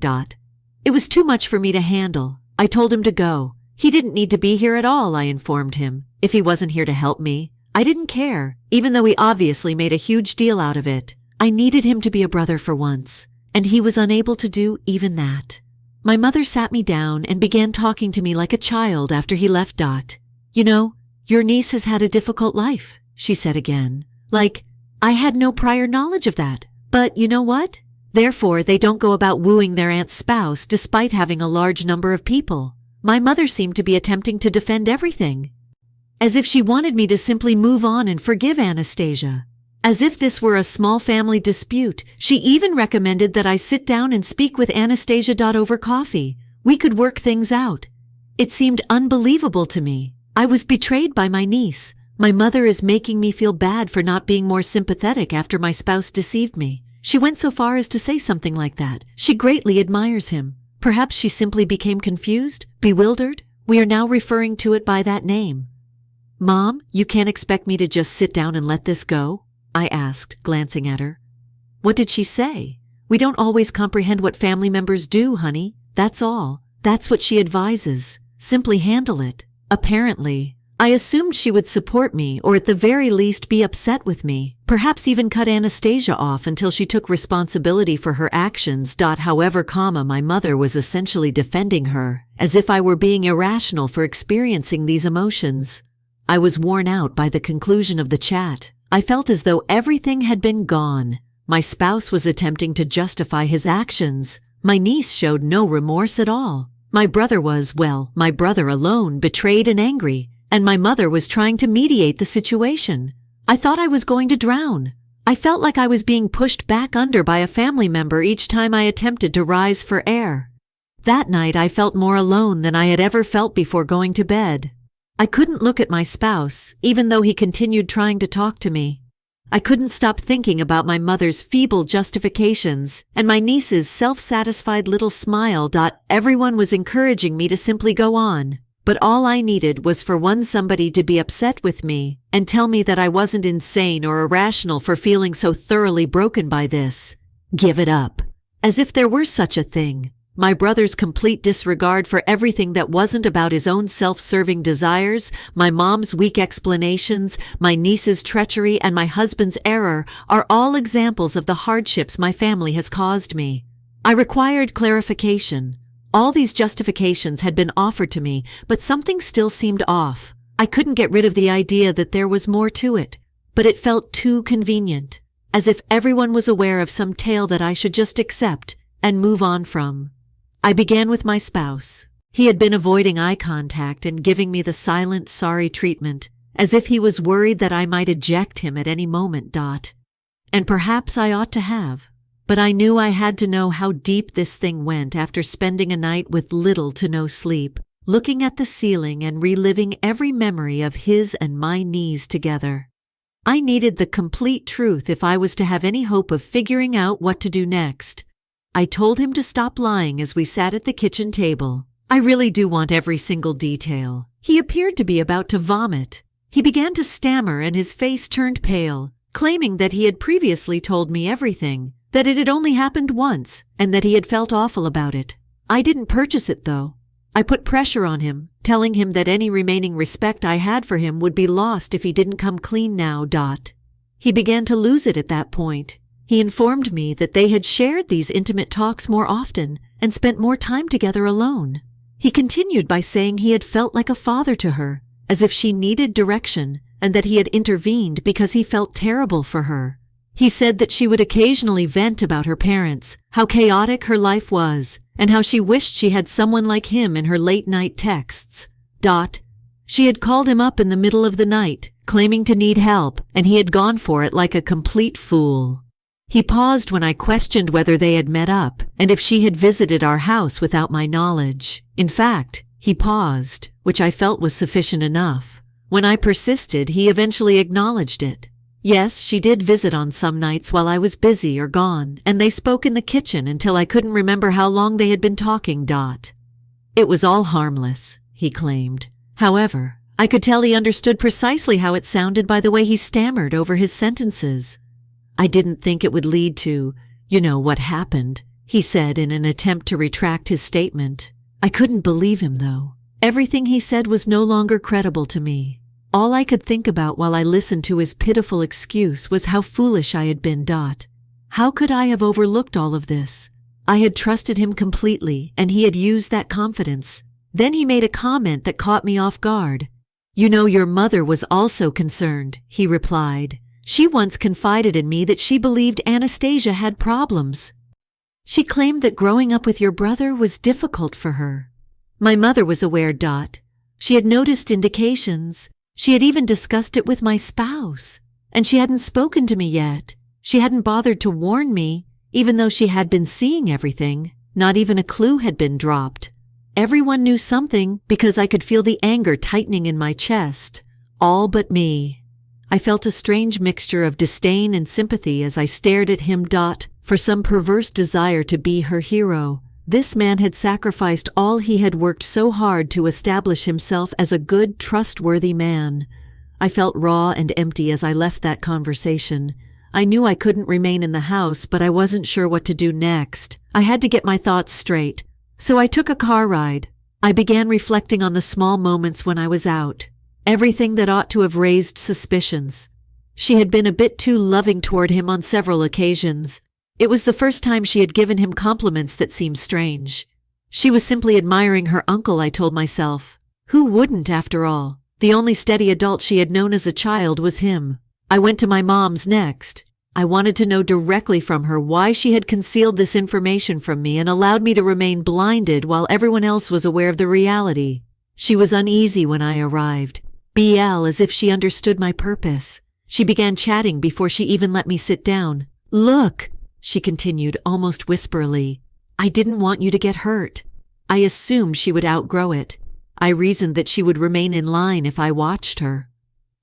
It was too much for me to handle. I told him to go. He didn't need to be here at all, I informed him. If he wasn't here to help me, I didn't care, even though he obviously made a huge deal out of it. I needed him to be a brother for once, and he was unable to do even that. My mother sat me down and began talking to me like a child after he left. "You know, your niece has had a difficult life," she said again. Like, I had no prior knowledge of that. But you know what? Therefore, they don't go about wooing their aunt's spouse despite having a large number of people. My mother seemed to be attempting to defend everything, as if she wanted me to simply move on and forgive Anastasia. As if this were a small family dispute, she even recommended that I sit down and speak with Anastasia. Over coffee. We could work things out. It seemed unbelievable to me. I was betrayed by my niece. My mother is making me feel bad for not being more sympathetic after my spouse deceived me. She went so far as to say something like that. She greatly admires him. Perhaps she simply became confused, bewildered. We are now referring to it by that name. Mom, you can't expect me to just sit down and let this go? I asked, glancing at her. What did she say? We don't always comprehend what family members do, honey. That's all. That's what she advises. Simply handle it. Apparently, I assumed she would support me or at the very least be upset with me, perhaps even cut Anastasia off until she took responsibility for her actions. However, my mother was essentially defending her, as if I were being irrational for experiencing these emotions. I was worn out by the conclusion of the chat. I felt as though everything had been gone. My spouse was attempting to justify his actions. My niece showed no remorse at all. My brother was, my brother alone, betrayed and angry, and my mother was trying to mediate the situation. I thought I was going to drown. I felt like I was being pushed back under by a family member each time I attempted to rise for air. That night I felt more alone than I had ever felt before going to bed. I couldn't look at my spouse, even though he continued trying to talk to me. I couldn't stop thinking about my mother's feeble justifications and my niece's self-satisfied little smile. Everyone was encouraging me to simply go on, but all I needed was for somebody to be upset with me and tell me that I wasn't insane or irrational for feeling so thoroughly broken by this. Give it up. As if there were such a thing. My brother's complete disregard for everything that wasn't about his own self-serving desires, my mom's weak explanations, my niece's treachery, and my husband's error are all examples of the hardships my family has caused me. I required clarification. All these justifications had been offered to me, but something still seemed off. I couldn't get rid of the idea that there was more to it, but it felt too convenient, as if everyone was aware of some tale that I should just accept and move on from. I began with my spouse. He had been avoiding eye contact and giving me the silent, sorry treatment, as if he was worried that I might eject him at any moment. And perhaps I ought to have, but I knew I had to know how deep this thing went after spending a night with little to no sleep, looking at the ceiling and reliving every memory of his and my knees together. I needed the complete truth if I was to have any hope of figuring out what to do next. I told him to stop lying as we sat at the kitchen table. I really do want every single detail. He appeared to be about to vomit. He began to stammer and his face turned pale, claiming that he had previously told me everything, that it had only happened once, and that he had felt awful about it. I didn't purchase it, though. I put pressure on him, telling him that any remaining respect I had for him would be lost if he didn't come clean now. He began to lose it at that point. He informed me that they had shared these intimate talks more often and spent more time together alone. He continued by saying he had felt like a father to her, as if she needed direction, and that he had intervened because he felt terrible for her. He said that she would occasionally vent about her parents, how chaotic her life was, and how she wished she had someone like him in her late-night texts. She had called him up in the middle of the night, claiming to need help, and he had gone for it like a complete fool. He paused when I questioned whether they had met up, and if she had visited our house without my knowledge. In fact, he paused, which I felt was sufficient enough. When I persisted, he eventually acknowledged it. Yes, she did visit on some nights while I was busy or gone, and they spoke in the kitchen until I couldn't remember how long they had been talking. It was all harmless, he claimed. However, I could tell he understood precisely how it sounded by the way he stammered over his sentences. I didn't think it would lead to, what happened, he said in an attempt to retract his statement. I couldn't believe him, though. Everything he said was no longer credible to me. All I could think about while I listened to his pitiful excuse was how foolish I had been. How could I have overlooked all of this? I had trusted him completely, and he had used that confidence. Then he made a comment that caught me off guard. Your mother was also concerned, he replied. She once confided in me that she believed Anastasia had problems. She claimed that growing up with your brother was difficult for her. My mother was aware. She had noticed indications. She had even discussed it with my spouse. And she hadn't spoken to me yet. She hadn't bothered to warn me, even though she had been seeing everything. Not even a clue had been dropped. Everyone knew something because I could feel the anger tightening in my chest. All but me. I felt a strange mixture of disdain and sympathy as I stared at him. For some perverse desire to be her hero. This man had sacrificed all he had worked so hard to establish himself as a good, trustworthy man. I felt raw and empty as I left that conversation. I knew I couldn't remain in the house, but I wasn't sure what to do next. I had to get my thoughts straight. So I took a car ride. I began reflecting on the small moments when I was out. Everything that ought to have raised suspicions. She had been a bit too loving toward him on several occasions. It was the first time she had given him compliments that seemed strange. She was simply admiring her uncle, I told myself. Who wouldn't, after all? The only steady adult she had known as a child was him. I went to my mom's next. I wanted to know directly from her why she had concealed this information from me and allowed me to remain blinded while everyone else was aware of the reality. She was uneasy when I arrived. BL, as if she understood my purpose. She began chatting before she even let me sit down. Look, she continued almost whisperly. I didn't want you to get hurt. I assumed she would outgrow it. I reasoned that she would remain in line if I watched her.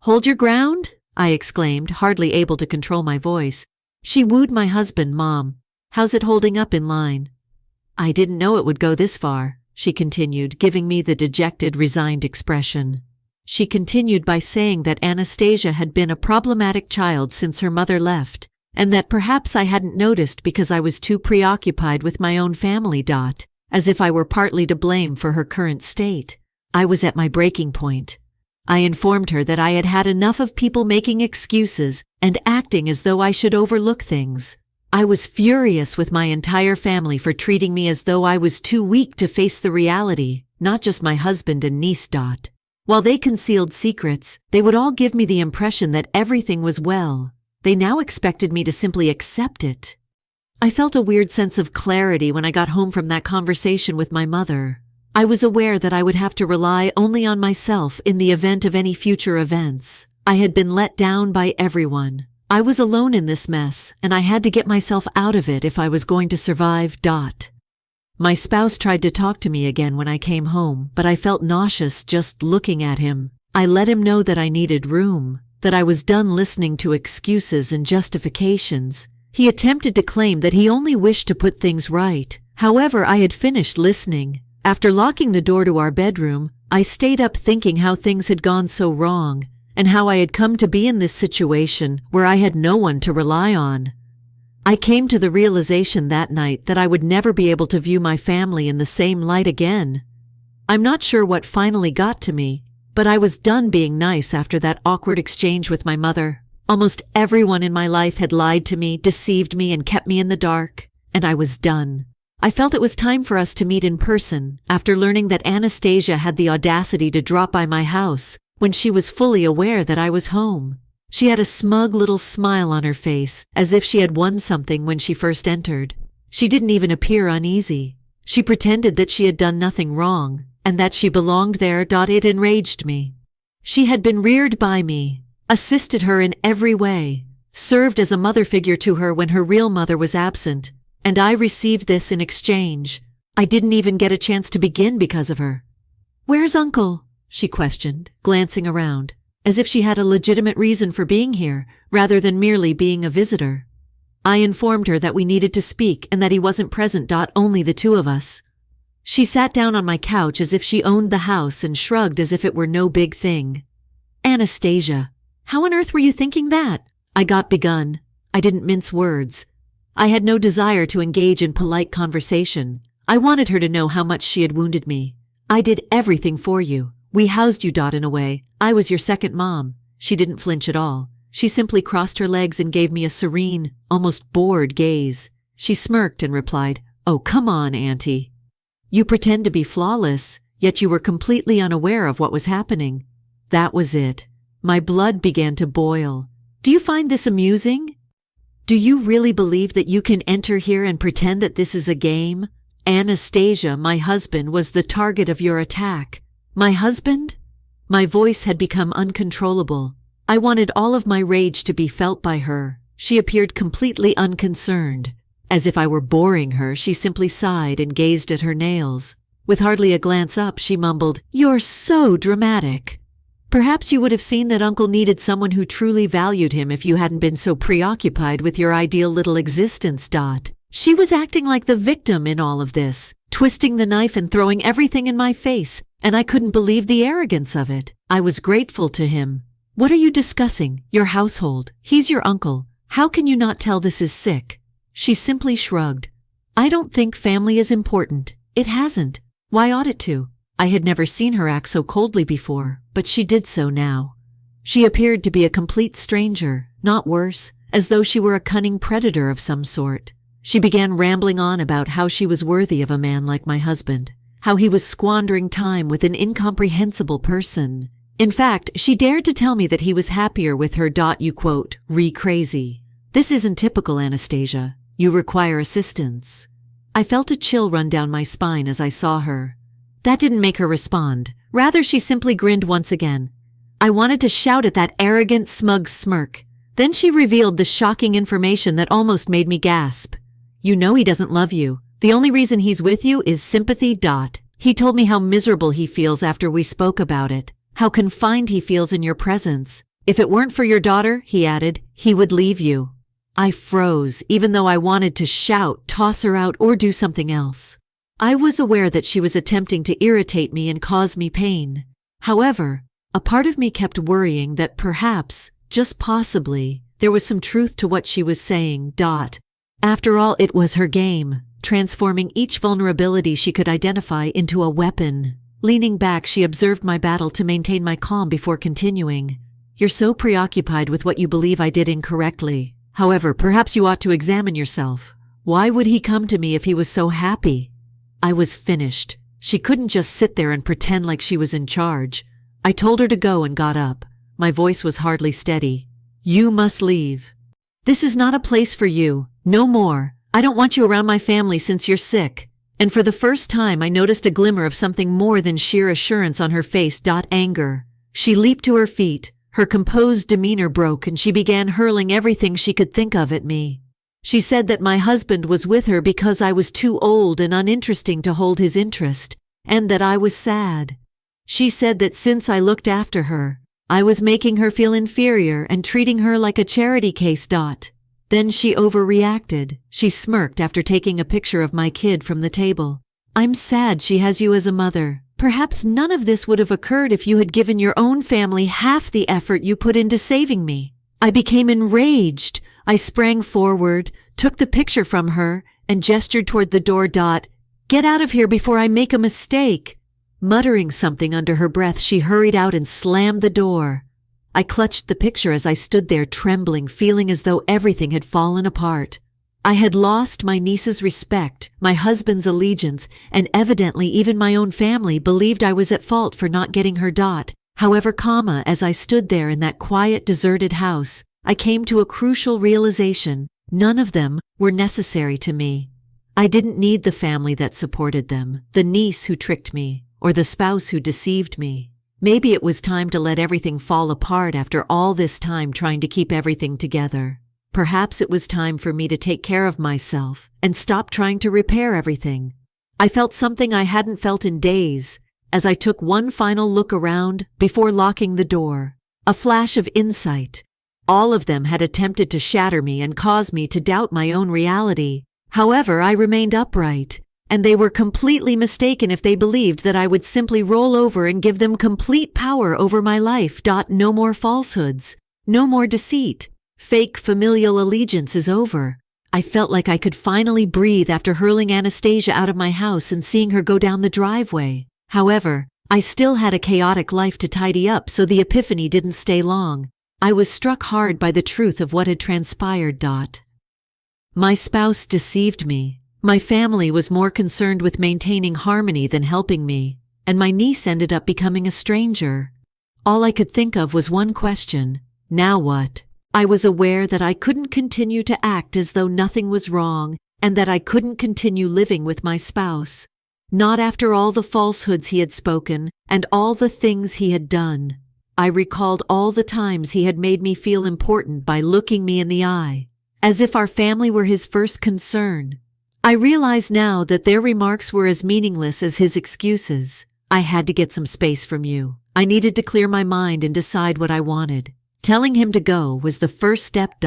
Hold your ground? I exclaimed, hardly able to control my voice. She wooed my husband, Mom. How's it holding up in line? I didn't know it would go this far, she continued, giving me the dejected, resigned expression. She continued by saying that Anastasia had been a problematic child since her mother left, and that perhaps I hadn't noticed because I was too preoccupied with my own family. As if I were partly to blame for her current state. I was at my breaking point. I informed her that I had had enough of people making excuses and acting as though I should overlook things. I was furious with my entire family for treating me as though I was too weak to face the reality, not just my husband and niece. While they concealed secrets, they would all give me the impression that everything was well. They now expected me to simply accept it. I felt a weird sense of clarity when I got home from that conversation with my mother. I was aware that I would have to rely only on myself in the event of any future events. I had been let down by everyone. I was alone in this mess, and I had to get myself out of it if I was going to survive. My spouse tried to talk to me again when I came home, but I felt nauseous just looking at him. I let him know that I needed room, that I was done listening to excuses and justifications. He attempted to claim that he only wished to put things right. However, I had finished listening. After locking the door to our bedroom, I stayed up thinking how things had gone so wrong, and how I had come to be in this situation where I had no one to rely on. I came to the realization that night that I would never be able to view my family in the same light again. I'm not sure what finally got to me, but I was done being nice after that awkward exchange with my mother. Almost everyone in my life had lied to me, deceived me, and kept me in the dark, and I was done. I felt it was time for us to meet in person after learning that Anastasia had the audacity to drop by my house when she was fully aware that I was home. She had a smug little smile on her face, as if she had won something when she first entered. She didn't even appear uneasy. She pretended that she had done nothing wrong, and that she belonged there. It enraged me. She had been reared by me, assisted her in every way, served as a mother figure to her when her real mother was absent, and I received this in exchange. I didn't even get a chance to begin because of her. "Where's Uncle?" she questioned, glancing around, as if she had a legitimate reason for being here, rather than merely being a visitor. I informed her that we needed to speak and that he wasn't present. Only the two of us. She sat down on my couch as if she owned the house and shrugged as if it were no big thing. "Anastasia, how on earth were you thinking that?" I got begun. I didn't mince words. I had no desire to engage in polite conversation. I wanted her to know how much she had wounded me. "I did everything for you. We housed you. In a way, I was your second mom." She didn't flinch at all. She simply crossed her legs and gave me a serene, almost bored gaze. She smirked and replied, "Oh, come on, Auntie. You pretend to be flawless, yet you were completely unaware of what was happening." That was it. My blood began to boil. "Do you find this amusing? Do you really believe that you can enter here and pretend that this is a game? Anastasia, my husband, was the target of your attack. My husband?" My voice had become uncontrollable. I wanted all of my rage to be felt by her. She appeared completely unconcerned. As if I were boring her, she simply sighed and gazed at her nails. With hardly a glance up, she mumbled, "You're so dramatic." Perhaps you would have seen that Uncle needed someone who truly valued him if you hadn't been so preoccupied with your ideal little existence. She was acting like the victim in all of this, twisting the knife and throwing everything in my face, and I couldn't believe the arrogance of it. I was grateful to him. "What are you discussing? Your household. He's your uncle. How can you not tell this is sick?" She simply shrugged. "I don't think family is important. It hasn't. Why ought it to?" I had never seen her act so coldly before, but she did so now. She appeared to be a complete stranger, not worse, as though she were a cunning predator of some sort. She began rambling on about how she was worthy of a man like my husband, how he was squandering time with an incomprehensible person. In fact, she dared to tell me that he was happier with her, you quote, "re-crazy." This isn't typical, Anastasia. You require assistance. I felt a chill run down my spine as I saw her. That didn't make her respond. Rather, she simply grinned once again. I wanted to shout at that arrogant, smug smirk. Then she revealed the shocking information that almost made me gasp. "You know he doesn't love you. The only reason he's with you is sympathy. He told me how miserable he feels after we spoke about it, how confined he feels in your presence. If it weren't for your daughter," he added, "he would leave you." I froze, even though I wanted to shout, toss her out, or do something else. I was aware that she was attempting to irritate me and cause me pain. However, a part of me kept worrying that perhaps, just possibly, there was some truth to what she was saying. After all, it was her game, transforming each vulnerability she could identify into a weapon. Leaning back, she observed my battle to maintain my calm before continuing. "You're so preoccupied with what you believe I did incorrectly. However, perhaps you ought to examine yourself. Why would he come to me if he was so happy?" I was finished. She couldn't just sit there and pretend like she was in charge. I told her to go and got up. My voice was hardly steady. "You must leave. This is not a place for you. No more. I don't want you around my family since you're sick." And for the first time, I noticed a glimmer of something more than sheer assurance on her face. Anger. She leaped to her feet. Her composed demeanor broke and she began hurling everything she could think of at me. She said that my husband was with her because I was too old and uninteresting to hold his interest, and that I was sad. She said that since I looked after her, I was making her feel inferior and treating her like a charity case. Then she overreacted. She smirked after taking a picture of my kid from the table. "I'm sad she has you as a mother. Perhaps none of this would have occurred if you had given your own family half the effort you put into saving me." I became enraged. I sprang forward, took the picture from her, and gestured toward the door. "Get out of here before I make a mistake." Muttering something under her breath, she hurried out and slammed the door. I clutched the picture as I stood there trembling, feeling as though everything had fallen apart. I had lost my niece's respect, my husband's allegiance, and evidently even my own family believed I was at fault for not getting her. However, as I stood there in that quiet, deserted house, I came to a crucial realization. None of them were necessary to me. I didn't need the family that supported them, the niece who tricked me, or the spouse who deceived me. Maybe it was time to let everything fall apart after all this time trying to keep everything together. Perhaps it was time for me to take care of myself and stop trying to repair everything. I felt something I hadn't felt in days as I took one final look around before locking the door. A flash of insight. All of them had attempted to shatter me and cause me to doubt my own reality. However, I remained upright, and they were completely mistaken if they believed that I would simply roll over and give them complete power over my life. No more falsehoods. No more deceit. Fake familial allegiance is over. I felt like I could finally breathe after hurling Anastasia out of my house and seeing her go down the driveway. However, I still had a chaotic life to tidy up, so the epiphany didn't stay long. I was struck hard by the truth of what had transpired. My spouse deceived me. My family was more concerned with maintaining harmony than helping me, and my niece ended up becoming a stranger. All I could think of was one question: now what? I was aware that I couldn't continue to act as though nothing was wrong, and that I couldn't continue living with my spouse. Not after all the falsehoods he had spoken and all the things he had done. I recalled all the times he had made me feel important by looking me in the eye, as if our family were his first concern. I realize now that their remarks were as meaningless as his excuses. I had to get some space from you. I needed to clear my mind and decide what I wanted. Telling him to go was the first step.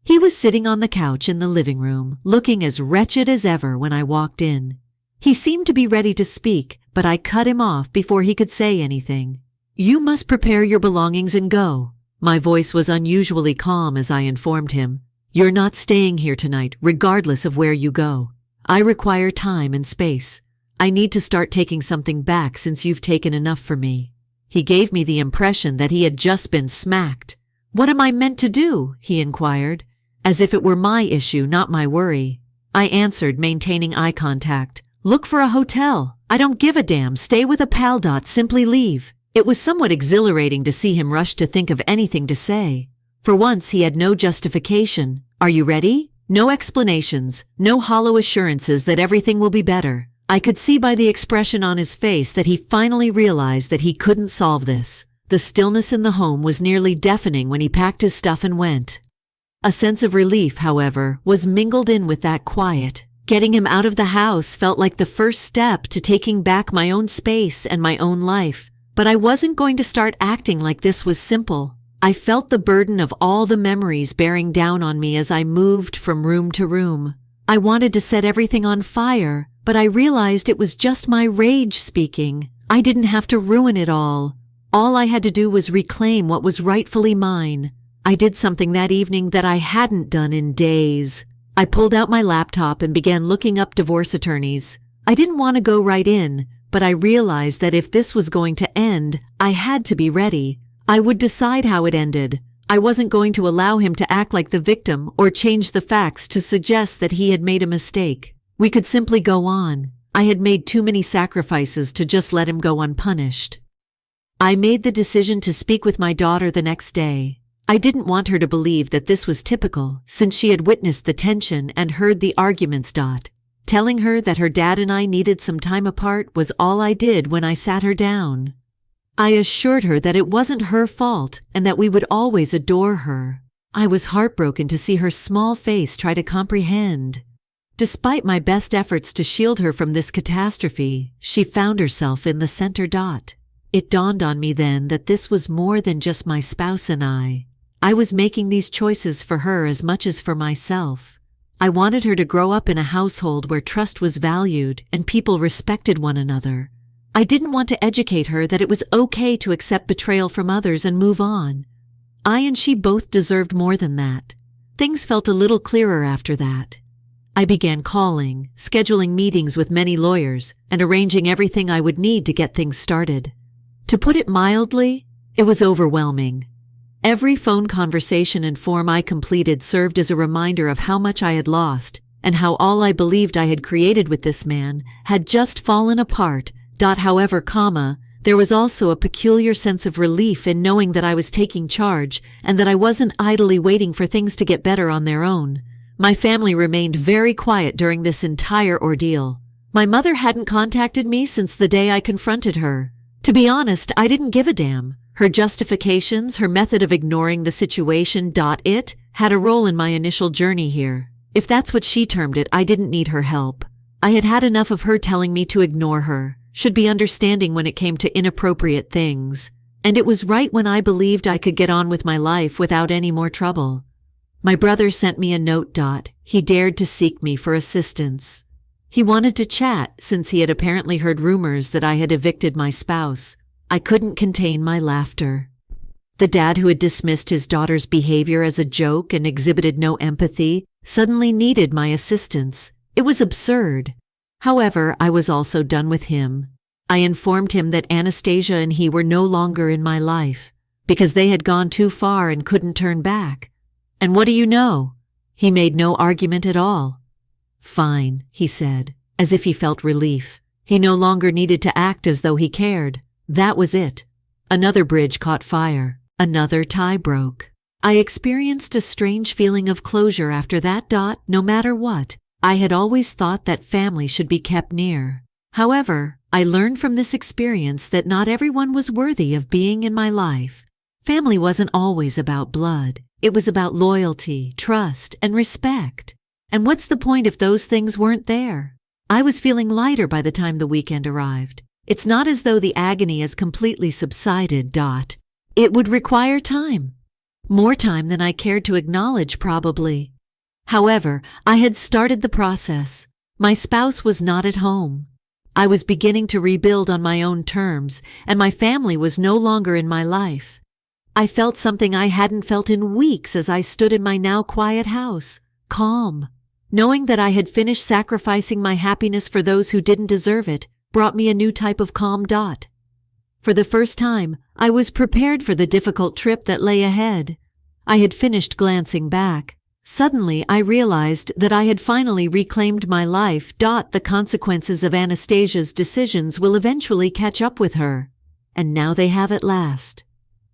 He was sitting on the couch in the living room, looking as wretched as ever when I walked in. He seemed to be ready to speak, but I cut him off before he could say anything. You must prepare your belongings and go. My voice was unusually calm as I informed him. You're not staying here tonight, regardless of where you go. I require time and space. I need to start taking something back since you've taken enough for me. He gave me the impression that he had just been smacked. What am I meant to do? He inquired, as if it were my issue, not my worry. I answered, maintaining eye contact. Look for a hotel. I don't give a damn. Stay with a pal. Simply leave. It was somewhat exhilarating to see him rush to think of anything to say. For once, he had no justification. Are you ready? No explanations, no hollow assurances that everything will be better. I could see by the expression on his face that he finally realized that he couldn't solve this. The stillness in the home was nearly deafening when he packed his stuff and went. A sense of relief, however, was mingled in with that quiet. Getting him out of the house felt like the first step to taking back my own space and my own life. But I wasn't going to start acting like this was simple. I felt the burden of all the memories bearing down on me as I moved from room to room. I wanted to set everything on fire, but I realized it was just my rage speaking. I didn't have to ruin it all. All I had to do was reclaim what was rightfully mine. I did something that evening that I hadn't done in days. I pulled out my laptop and began looking up divorce attorneys. I didn't want to go right in, but I realized that if this was going to end, I had to be ready. I would decide how it ended. I wasn't going to allow him to act like the victim or change the facts to suggest that he had made a mistake. We could simply go on. I had made too many sacrifices to just let him go unpunished. I made the decision to speak with my daughter the next day. I didn't want her to believe that this was typical, since she had witnessed the tension and heard the arguments. Telling her that her dad and I needed some time apart was all I did when I sat her down. I assured her that it wasn't her fault and that we would always adore her. I was heartbroken to see her small face try to comprehend. Despite my best efforts to shield her from this catastrophe, she found herself in the center. It dawned on me then that this was more than just my spouse and I. I was making these choices for her as much as for myself. I wanted her to grow up in a household where trust was valued and people respected one another. I didn't want to educate her that it was okay to accept betrayal from others and move on. I and she both deserved more than that. Things felt a little clearer after that. I began calling, scheduling meetings with many lawyers, and arranging everything I would need to get things started. To put it mildly, it was overwhelming. Every phone conversation and form I completed served as a reminder of how much I had lost and how all I believed I had created with this man had just fallen apart. However, there was also a peculiar sense of relief in knowing that I was taking charge and that I wasn't idly waiting for things to get better on their own. My family remained very quiet during this entire ordeal. My mother hadn't contacted me since the day I confronted her. To be honest, I didn't give a damn. Her justifications, her method of ignoring the situation, it had a role in my initial journey here. If that's what she termed it, I didn't need her help. I had had enough of her telling me to ignore her, should be understanding when it came to inappropriate things. And it was right when I believed I could get on with my life without any more trouble. My brother sent me a note. He dared to seek me for assistance. He wanted to chat since he had apparently heard rumors that I had evicted my spouse. I couldn't contain my laughter. The dad who had dismissed his daughter's behavior as a joke and exhibited no empathy suddenly needed my assistance. It was absurd. However, I was also done with him. I informed him that Anastasia and he were no longer in my life, because they had gone too far and couldn't turn back. And what do you know? He made no argument at all. Fine, he said, as if he felt relief. He no longer needed to act as though he cared. That was it. Another bridge caught fire. Another tie broke. I experienced a strange feeling of closure after that. No matter what, I had always thought that family should be kept near. However, I learned from this experience that not everyone was worthy of being in my life. Family wasn't always about blood. It was about loyalty, trust, and respect. And what's the point if those things weren't there? I was feeling lighter by the time the weekend arrived. It's not as though the agony has completely subsided. It would require time. More time than I cared to acknowledge, probably. However, I had started the process. My spouse was not at home. I was beginning to rebuild on my own terms, and my family was no longer in my life. I felt something I hadn't felt in weeks as I stood in my now quiet house, calm. Knowing that I had finished sacrificing my happiness for those who didn't deserve it brought me a new type of calm. For the first time, I was prepared for the difficult trip that lay ahead. I had finished glancing back. Suddenly, I realized that I had finally reclaimed my life. The consequences of Anastasia's decisions will eventually catch up with her. And now they have at last.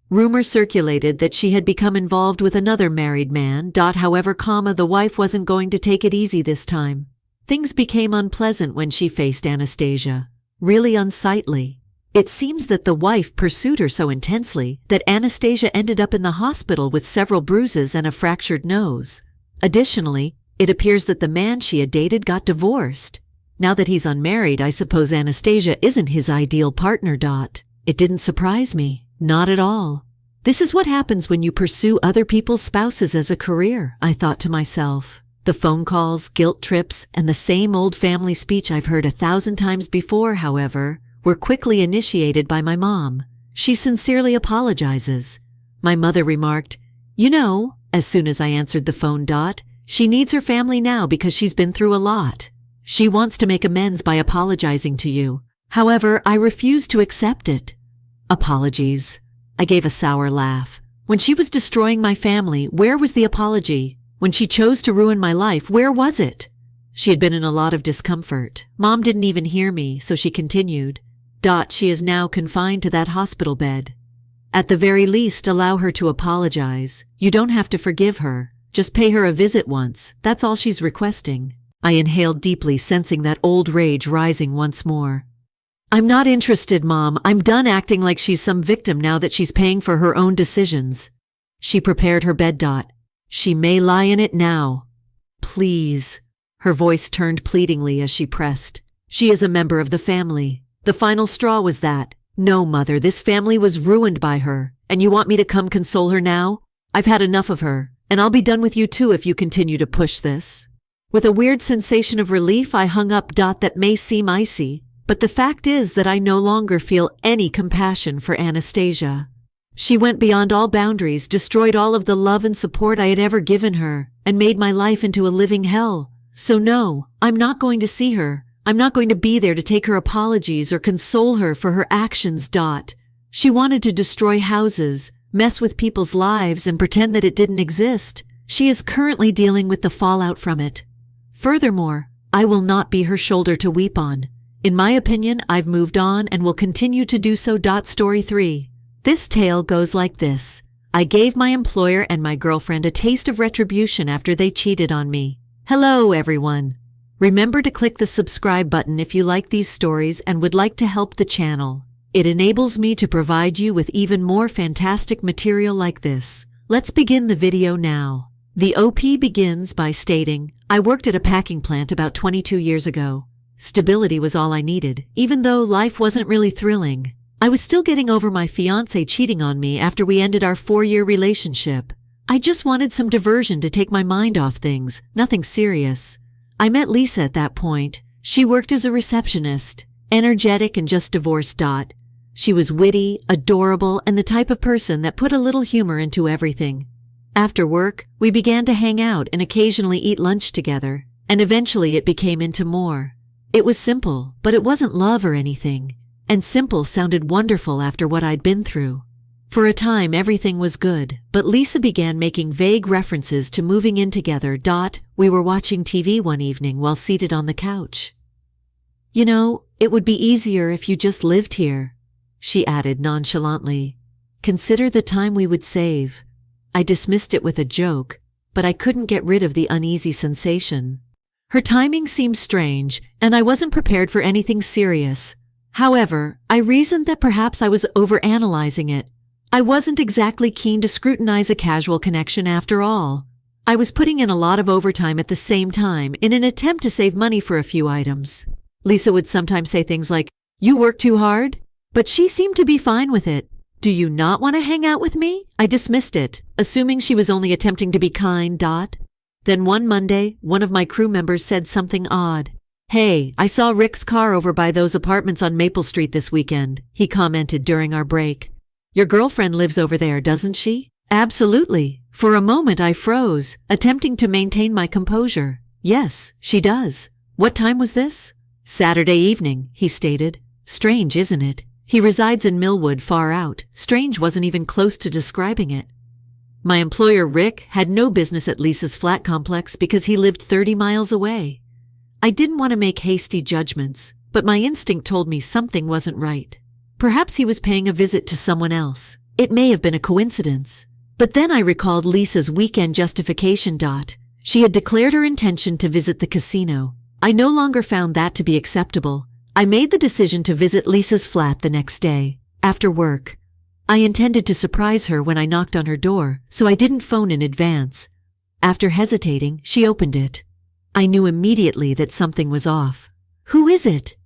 Rumor circulated that she had become involved with another married man. However, the wife wasn't going to take it easy this time. Things became unpleasant when she faced Anastasia. Really unsightly. It seems that the wife pursued her so intensely that Anastasia ended up in the hospital with several bruises and a fractured nose. Additionally, it appears that the man she had dated got divorced. Now that he's unmarried, I suppose Anastasia isn't his ideal partner. It didn't surprise me. Not at all. This is what happens when you pursue other people's spouses as a career, I thought to myself. The phone calls, guilt trips, and the same old family speech I've heard 1,000 times before, however, were quickly initiated by my mom. She sincerely apologizes. My mother remarked, as soon as I answered the phone. She needs her family now because she's been through a lot. She wants to make amends by apologizing to you. However, I refuse to accept it. Apologies. I gave a sour laugh. When she was destroying my family, where was the apology? When she chose to ruin my life, where was it? She had been in a lot of discomfort. Mom didn't even hear me, so she continued. She is now confined to that hospital bed. At the very least, allow her to apologize. You don't have to forgive her. Just pay her a visit once. That's all she's requesting. I inhaled deeply, sensing that old rage rising once more. I'm not interested, Mom. I'm done acting like she's some victim now that she's paying for her own decisions. She prepared her bed. She may lie in it now. Please. Her voice turned pleadingly as she pressed. She is a member of the family. The final straw was that. No, Mother, this family was ruined by her. And you want me to come console her now? I've had enough of her. And I'll be done with you too if you continue to push this. With a weird sensation of relief, I hung up. That may seem icy, but the fact is that I no longer feel any compassion for Anastasia. She went beyond all boundaries, destroyed all of the love and support I had ever given her, and made my life into a living hell. So no, I'm not going to see her. I'm not going to be there to take her apologies or console her for her actions. She wanted to destroy houses, mess with people's lives, and pretend that it didn't exist. She is currently dealing with the fallout from it. Furthermore, I will not be her shoulder to weep on. In my opinion, I've moved on and will continue to do so. Story 3. This tale goes like this. I gave my employer and my girlfriend a taste of retribution after they cheated on me. Hello, everyone. Remember to click the subscribe button if you like these stories and would like to help the channel. It enables me to provide you with even more fantastic material like this. Let's begin the video now. The OP begins by stating, I worked at a packing plant about 22 years ago. Stability was all I needed, even though life wasn't really thrilling. I was still getting over my fiancé cheating on me after we ended our 4-year relationship. I just wanted some diversion to take my mind off things, nothing serious. I met Lisa at that point. She worked as a receptionist, energetic and just divorced. She was witty, adorable, and the type of person that put a little humor into everything. After work, we began to hang out and occasionally eat lunch together, and eventually it became into more. It was simple, but it wasn't love or anything, and simple sounded wonderful after what I'd been through. For a time, everything was good, but Lisa began making vague references to moving in together. We were watching TV one evening while seated on the couch. It would be easier if you just lived here, she added nonchalantly. Consider the time we would save. I dismissed it with a joke, but I couldn't get rid of the uneasy sensation. Her timing seemed strange, and I wasn't prepared for anything serious. However, I reasoned that perhaps I was overanalyzing it. I wasn't exactly keen to scrutinize a casual connection after all. I was putting in a lot of overtime at the same time in an attempt to save money for a few items. Lisa would sometimes say things like, "You work too hard?" But she seemed to be fine with it. "Do you not want to hang out with me?" I dismissed it, assuming she was only attempting to be kind. Then one Monday, one of my crew members said something odd. "Hey, I saw Rick's car over by those apartments on Maple Street this weekend," he commented during our break. "Your girlfriend lives over there, doesn't she?" "Absolutely." For a moment I froze, attempting to maintain my composure. "Yes, she does." "What time was this?" "Saturday evening," he stated. Strange, isn't it? He resides in Millwood, far out. Strange wasn't even close to describing it. My employer, Rick, had no business at Lisa's flat complex because he lived 30 miles away. I didn't want to make hasty judgments, but my instinct told me something wasn't right. Perhaps he was paying a visit to someone else. It may have been a coincidence. But then I recalled Lisa's weekend justification. She had declared her intention to visit the casino. I no longer found that to be acceptable. I made the decision to visit Lisa's flat the next day, after work. I intended to surprise her when I knocked on her door, so I didn't phone in advance. After hesitating, she opened it. I knew immediately that something was off. "Who is it?"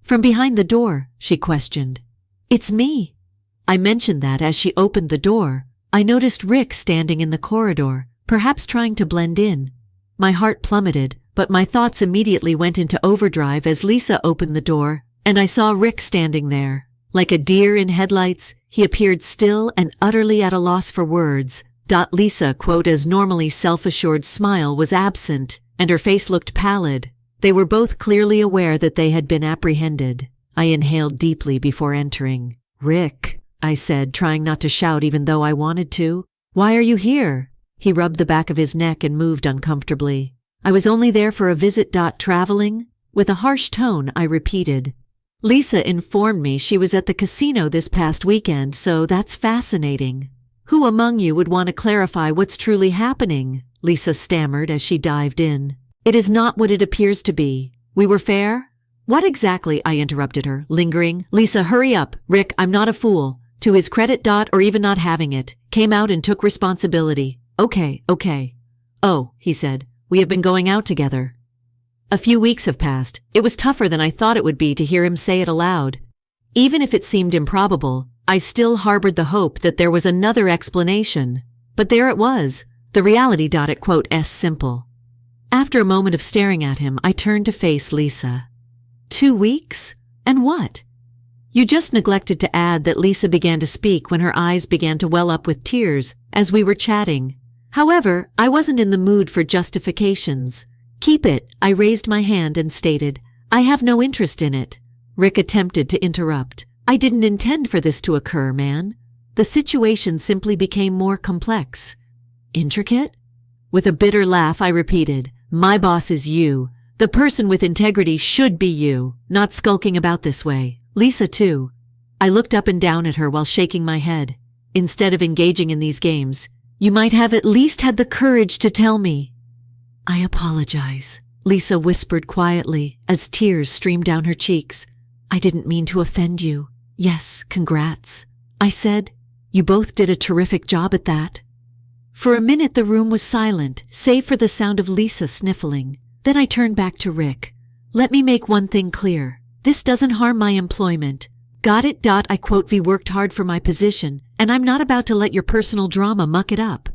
"From behind the door," she questioned. "It's me." I mentioned that as she opened the door. I noticed Rick standing in the corridor, perhaps trying to blend in. My heart plummeted, but my thoughts immediately went into overdrive as Lisa opened the door, and I saw Rick standing there. Like a deer in headlights, he appeared still and utterly at a loss for words. Lisa, as normally self-assured smile was absent, and her face looked pallid. They were both clearly aware that they had been apprehended. I inhaled deeply before entering. "Rick," I said, trying not to shout even though I wanted to. "Why are you here?" He rubbed the back of his neck and moved uncomfortably. "I was only there for a visit. Traveling?" With a harsh tone, I repeated. "Lisa informed me she was at the casino this past weekend, so that's fascinating." "Who among you would want to clarify what's truly happening?" Lisa stammered as she dived in. "It is not what it appears to be. We were fair?" "What exactly?" I interrupted her, lingering. "Lisa, hurry up. Rick, I'm not a fool. To his credit. Or even not having it. Came out and took responsibility. Okay. "Oh," he said. "We have been going out together." A few weeks have passed. It was tougher than I thought it would be to hear him say it aloud. Even if it seemed improbable, I still harbored the hope that there was another explanation. But there it was, the reality. It simple. After a moment of staring at him, I turned to face Lisa. 2 weeks? And what? You just neglected to add that Lisa began to speak when her eyes began to well up with tears as we were chatting. However, I wasn't in the mood for justifications. "Keep it," I raised my hand and stated. "I have no interest in it." Rick attempted to interrupt. "I didn't intend for this to occur, man." The situation simply became more complex. "Intricate?" With a bitter laugh, I repeated, "My boss is you. The person with integrity should be you, not skulking about this way. Lisa, too." I looked up and down at her while shaking my head. "Instead of engaging in these games, you might have at least had the courage to tell me." "I apologize," Lisa whispered quietly as tears streamed down her cheeks. "I didn't mean to offend you." "Yes, congrats," I said. "You both did a terrific job at that." For a minute the room was silent, save for the sound of Lisa sniffling. Then I turned back to Rick. "Let me make one thing clear. This doesn't harm my employment. Got it? I quote, "We worked hard for my position, and I'm not about to let your personal drama muck it up."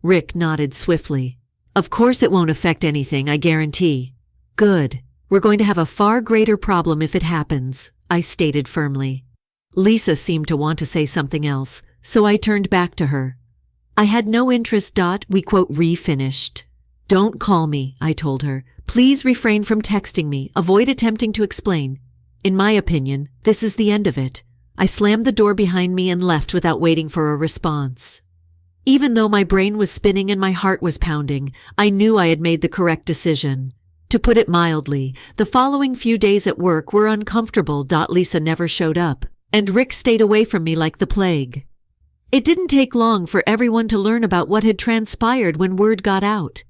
Rick nodded swiftly. "Of course it won't affect anything, I guarantee." "Good. We're going to have a far greater problem if it happens," I stated firmly. Lisa seemed to want to say something else, so I turned back to her. "I had no interest. We quote, "Refinished." "Don't call me," I told her. "Please refrain from texting me. Avoid attempting to explain. In my opinion, this is the end of it." I slammed the door behind me and left without waiting for a response. Even though my brain was spinning and my heart was pounding, I knew I had made the correct decision. To put it mildly, the following few days at work were uncomfortable. Lisa never showed up, and Rick stayed away from me like the plague. It didn't take long for everyone to learn about what had transpired when word got out.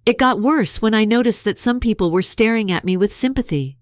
It got worse when I noticed that some people were staring at me with sympathy.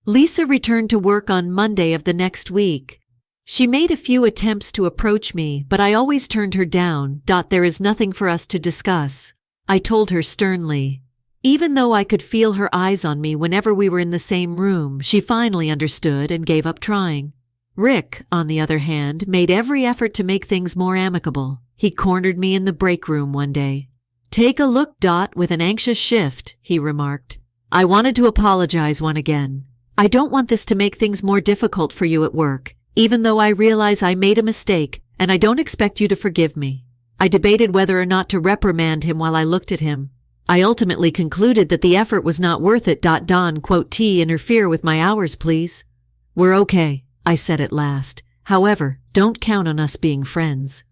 Lisa returned to work on Monday of the next week. She made a few attempts to approach me, but I always turned her down. There is nothing for us to discuss, I told her sternly. Even though I could feel her eyes on me whenever we were in the same room, she finally understood and gave up trying. Rick, on the other hand, made every effort to make things more amicable. He cornered me in the break room one day. "Take a look, with an anxious shift," he remarked. "I wanted to apologize once again. I don't want this to make things more difficult for you at work, even though I realize I made a mistake, and I don't expect you to forgive me." I debated whether or not to reprimand him while I looked at him. I ultimately concluded that the effort was not worth it. Don, interfere with my hours, please. "We're okay," I said at last. "However, don't count on us being friends."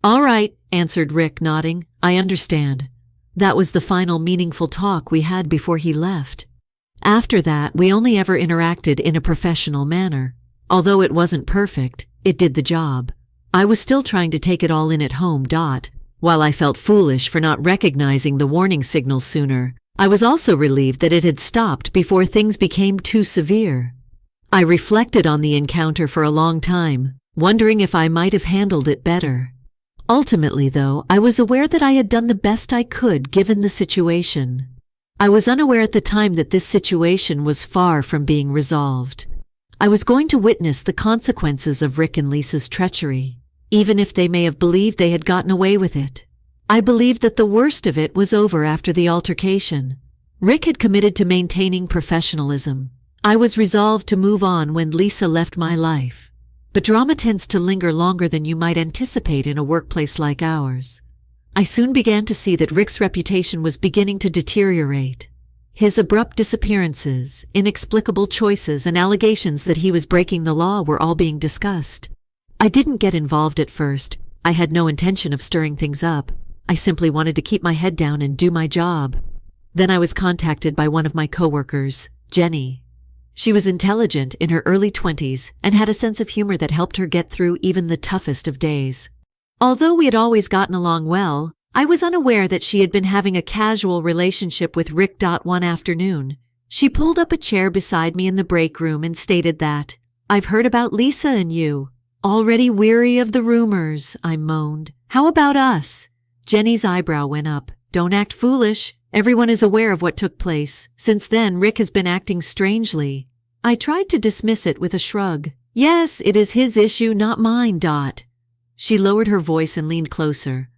"All right," answered Rick, nodding. "I understand." That was the final meaningful talk we had before he left. After that, we only ever interacted in a professional manner. Although it wasn't perfect, it did the job. I was still trying to take it all in at home. While I felt foolish for not recognizing the warning signals sooner, I was also relieved that it had stopped before things became too severe. I reflected on the encounter for a long time, wondering if I might have handled it better. Ultimately, though, I was aware that I had done the best I could given the situation. I was unaware at the time that this situation was far from being resolved. I was going to witness the consequences of Rick and Lisa's treachery, even if they may have believed they had gotten away with it. I believed that the worst of it was over after the altercation. Rick had committed to maintaining professionalism. I was resolved to move on when Lisa left my life. But drama tends to linger longer than you might anticipate in a workplace like ours. I soon began to see that Rick's reputation was beginning to deteriorate. His abrupt disappearances, inexplicable choices, and allegations that he was breaking the law were all being discussed. I didn't get involved at first. I had no intention of stirring things up. I simply wanted to keep my head down and do my job. Then I was contacted by one of my coworkers, Jenny. She was intelligent, in her early 20s, and had a sense of humor that helped her get through even the toughest of days. Although we had always gotten along well, I was unaware that she had been having a casual relationship with Rick. One afternoon, she pulled up a chair beside me in the break room and stated that, "I've heard about Lisa and you. Already weary of the rumors," I moaned. "How about us?" Jenny's eyebrow went up. "Don't act foolish. Everyone is aware of what took place. Since then, Rick has been acting strangely." I tried to dismiss it with a shrug. "Yes, it is his issue, not mine. She lowered her voice and leaned closer.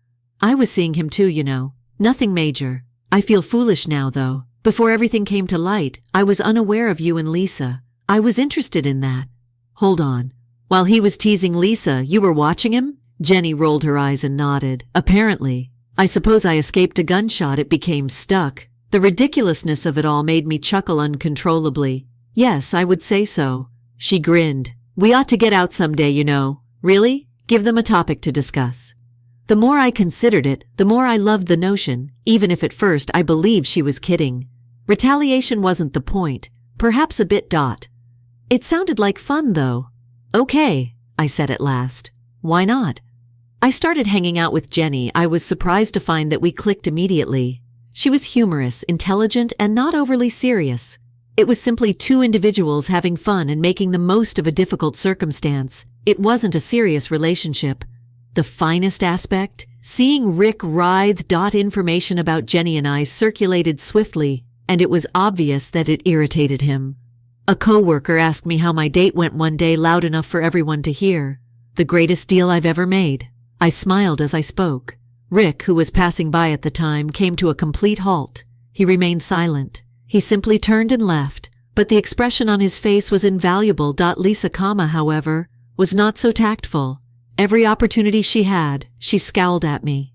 "I was seeing him too, you know. Nothing major. I feel foolish now, though. Before everything came to light, I was unaware of you and Lisa. I was interested in that." "Hold on. While he was teasing Lisa, you were watching him?" Jenny rolled her eyes and nodded. "Apparently. I suppose I escaped a gunshot. It became stuck. The ridiculousness of it all made me chuckle uncontrollably. Yes, I would say so." She grinned. "We ought to get out someday, you know. Really? Give them a topic to discuss." The more I considered it, the more I loved the notion, even if at first I believed she was kidding. Retaliation wasn't the point. Perhaps a bit. It sounded like fun, though. "Okay," I said at last. "Why not?" I started hanging out with Jenny. I was surprised to find that we clicked immediately. She was humorous, intelligent, and not overly serious. It was simply two individuals having fun and making the most of a difficult circumstance. It wasn't a serious relationship. The finest aspect? Seeing Rick writhe. Information about Jenny and I circulated swiftly, and it was obvious that it irritated him. A coworker asked me how my date went one day, loud enough for everyone to hear. "The greatest deal I've ever made." I smiled as I spoke. Rick, who was passing by at the time, came to a complete halt. He remained silent. He simply turned and left, but the expression on his face was invaluable. Lisa, however, was not so tactful. Every opportunity she had, she scowled at me.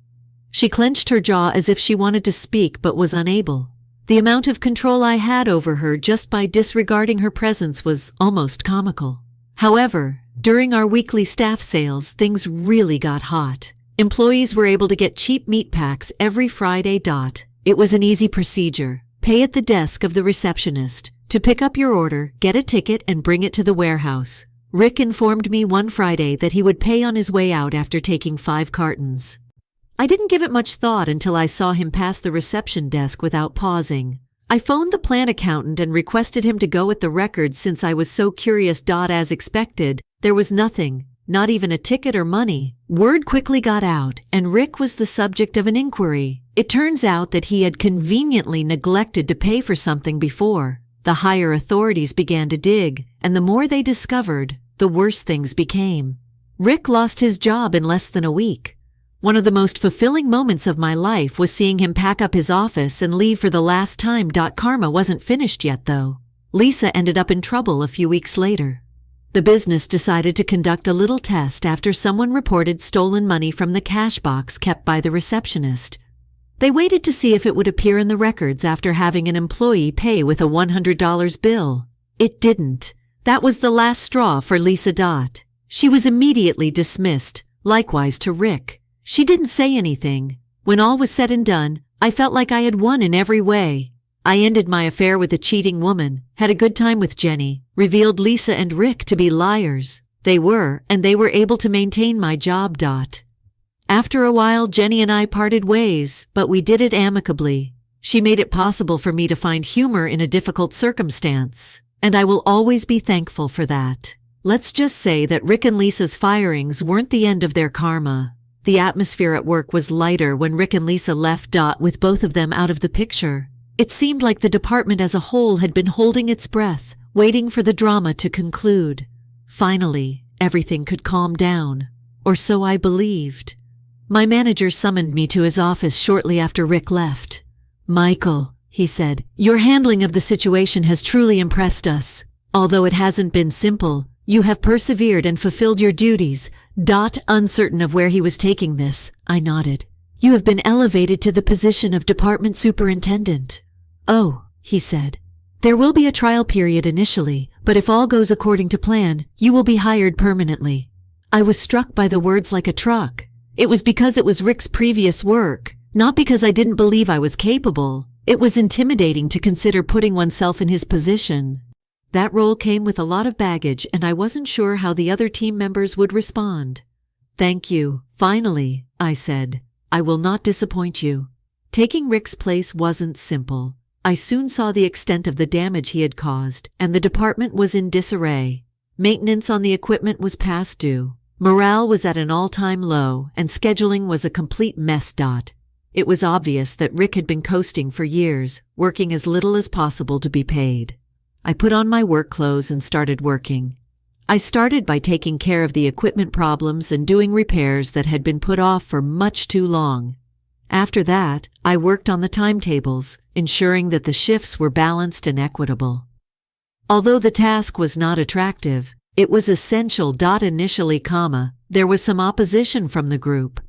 She clenched her jaw as if she wanted to speak but was unable. The amount of control I had over her just by disregarding her presence was almost comical. However, during our weekly staff sales, things really got hot. Employees were able to get cheap meat packs every Friday. It was an easy procedure. Pay at the desk of the receptionist. To pick up your order, get a ticket and bring it to the warehouse. Rick informed me one Friday that he would pay on his way out after taking 5 cartons. I didn't give it much thought until I saw him pass the reception desk without pausing. I phoned the plant accountant and requested him to go at the records since I was so curious. As expected, there was nothing, not even a ticket or money. Word quickly got out, and Rick was the subject of an inquiry. It turns out that he had conveniently neglected to pay for something before. The higher authorities began to dig, and the more they discovered, the worse things became. Rick lost his job in less than a week. One of the most fulfilling moments of my life was seeing him pack up his office and leave for the last time. Karma wasn't finished yet, though. Lisa ended up in trouble a few weeks later. The business decided to conduct a little test after someone reported stolen money from the cash box kept by the receptionist. They waited to see if it would appear in the records after having an employee pay with a $100 bill. It didn't. That was the last straw for Lisa. She was immediately dismissed, likewise to Rick. She didn't say anything. When all was said and done, I felt like I had won in every way. I ended my affair with a cheating woman, had a good time with Jenny, revealed Lisa and Rick to be liars. They were, and they were able to maintain my job. After a while, Jenny and I parted ways, but we did it amicably. She made it possible for me to find humor in a difficult circumstance, and I will always be thankful for that. Let's just say that Rick and Lisa's firings weren't the end of their karma. The atmosphere at work was lighter when Rick and Lisa left. With both of them out of the picture, it seemed like the department as a whole had been holding its breath, waiting for the drama to conclude. Finally, everything could calm down, or so I believed. My manager summoned me to his office shortly after Rick left. "Michael," he said, "your handling of the situation has truly impressed us. Although it hasn't been simple, you have persevered and fulfilled your duties." Uncertain of where he was taking this, I nodded. "You have been elevated to the position of department superintendent." "Oh," he said. "There will be a trial period initially, but if all goes according to plan, you will be hired permanently." I was struck by the words like a truck. It was because it was Rick's previous work, not because I didn't believe I was capable. It was intimidating to consider putting oneself in his position. That role came with a lot of baggage, and I wasn't sure how the other team members would respond. "Thank you, finally," I said. "I will not disappoint you." Taking Rick's place wasn't simple. I soon saw the extent of the damage he had caused, and the department was in disarray. Maintenance on the equipment was past due. Morale was at an all-time low, and scheduling was a complete mess. It was obvious that Rick had been coasting for years, working as little as possible to be paid. I put on my work clothes and started working. I started by taking care of the equipment problems and doing repairs that had been put off for much too long. After that, I worked on the timetables, ensuring that the shifts were balanced and equitable. Although the task was not attractive, it was essential. Initially, there was some opposition from the group.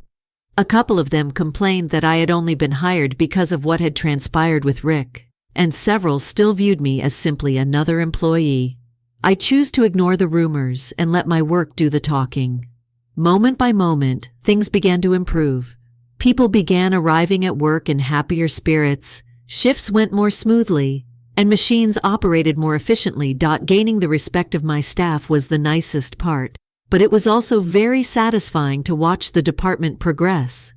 A couple of them complained that I had only been hired because of what had transpired with Rick, and several still viewed me as simply another employee. I chose to ignore the rumors and let my work do the talking. Moment by moment, things began to improve. People began arriving at work in happier spirits, shifts went more smoothly, and machines operated more efficiently. Gaining the respect of my staff was the nicest part, but it was also very satisfying to watch the department progress.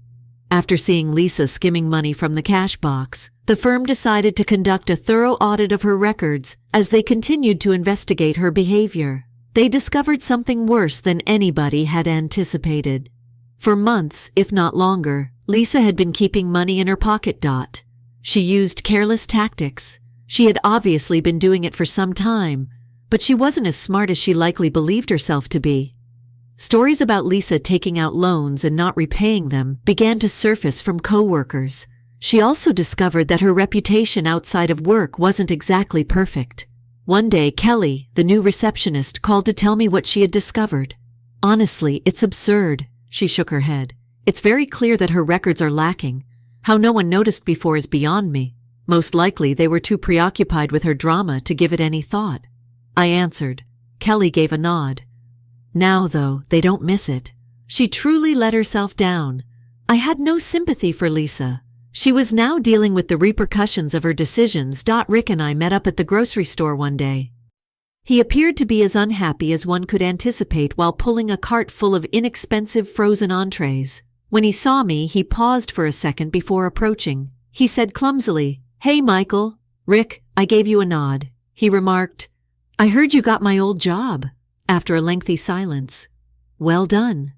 After seeing Lisa skimming money from the cash box, the firm decided to conduct a thorough audit of her records as they continued to investigate her behavior. They discovered something worse than anybody had anticipated. For months, if not longer, Lisa had been keeping money in her pocket. She used careless tactics. She had obviously been doing it for some time, but she wasn't as smart as she likely believed herself to be. Stories about Lisa taking out loans and not repaying them began to surface from coworkers. She also discovered that her reputation outside of work wasn't exactly perfect. One day, Kelly, the new receptionist, called to tell me what she had discovered. "Honestly, it's absurd," she shook her head. "It's very clear that her records are lacking. How no one noticed before is beyond me. Most likely they were too preoccupied with her drama to give it any thought." I answered. Kelly gave a nod. "Now, though, they don't miss it. She truly let herself down." I had no sympathy for Lisa. She was now dealing with the repercussions of her decisions. Rick and I met up at the grocery store one day. He appeared to be as unhappy as one could anticipate while pulling a cart full of inexpensive frozen entrees. When he saw me, he paused for a second before approaching. He said clumsily, "Hey, Michael." Rick, I gave you a nod. He remarked, I heard you got my old job, after a lengthy silence. Well done.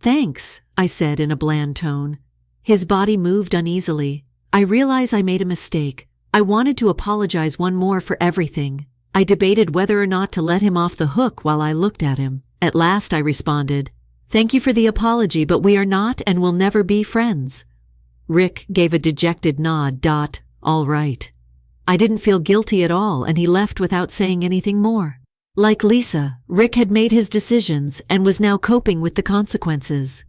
Thanks, I said in a bland tone. His body moved uneasily. I realize I made a mistake. I wanted to apologize one more for everything. I debated whether or not to let him off the hook while I looked at him. At last I responded, Thank you for the apology, but we are not and will never be friends. Rick gave a dejected nod. All right. I didn't feel guilty at all, and he left without saying anything more. Like Lisa, Rick had made his decisions and was now coping with the consequences.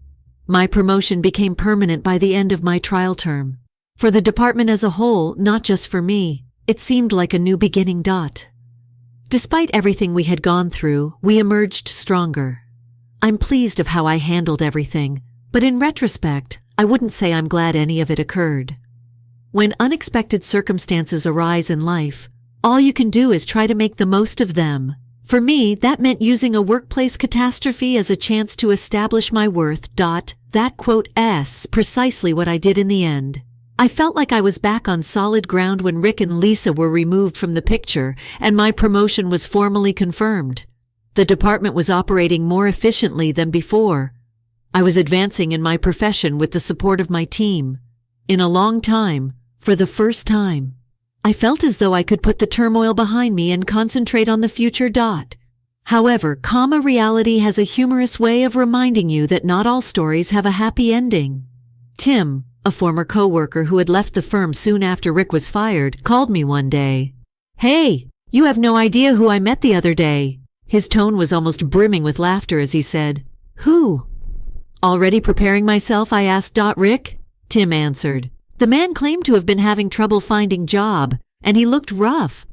My promotion became permanent by the end of my trial term. For the department as a whole, not just for me, it seemed like a new beginning. Despite everything we had gone through, we emerged stronger. I'm pleased of how I handled everything, but in retrospect, I wouldn't say I'm glad any of it occurred. When unexpected circumstances arise in life, all you can do is try to make the most of them. For me, that meant using a workplace catastrophe as a chance to establish my worth. That quote's precisely what I did in the end. I felt like I was back on solid ground when Rick and Lisa were removed from the picture and my promotion was formally confirmed. The department was operating more efficiently than before. I was advancing in my profession with the support of my team. In a long time, for the first time, I felt as though I could put the turmoil behind me and concentrate on the future. However, reality has a humorous way of reminding you that not all stories have a happy ending. Tim, a former coworker who had left the firm soon after Rick was fired, called me one day. Hey, you have no idea who I met the other day. His tone was almost brimming with laughter as he said, Who? Already preparing myself, I asked. Rick? Tim answered. The man claimed to have been having trouble finding job, and he looked rough.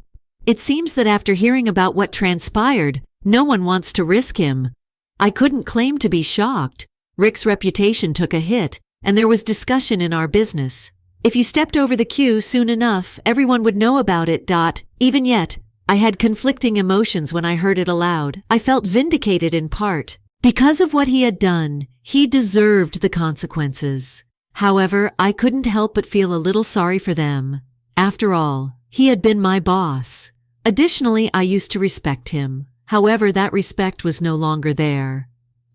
It seems that after hearing about what transpired, no one wants to risk him. I couldn't claim to be shocked. Rick's reputation took a hit, and there was discussion in our business. If you stepped over the queue soon enough, everyone would know about it. Even yet, I had conflicting emotions when I heard it aloud. I felt vindicated in part. Because of what he had done, he deserved the consequences. However, I couldn't help but feel a little sorry for them. After all, he had been my boss. Additionally, I used to respect him. However, that respect was no longer there.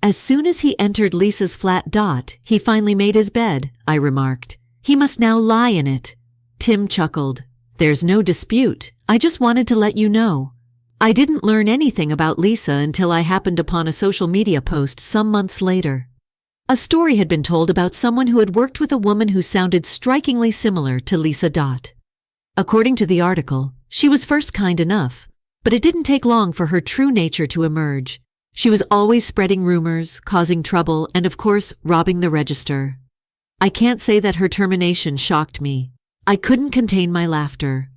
As soon as he entered Lisa's flat. He finally made his bed, I remarked. He must now lie in it. Tim chuckled. There's no dispute. I just wanted to let you know. I didn't learn anything about Lisa until I happened upon a social media post some months later. A story had been told about someone who had worked with a woman who sounded strikingly similar to Lisa. According to the article, she was first kind enough, but it didn't take long for her true nature to emerge. She was always spreading rumors, causing trouble, and of course, robbing the register. I can't say that her termination shocked me. I couldn't contain my laughter.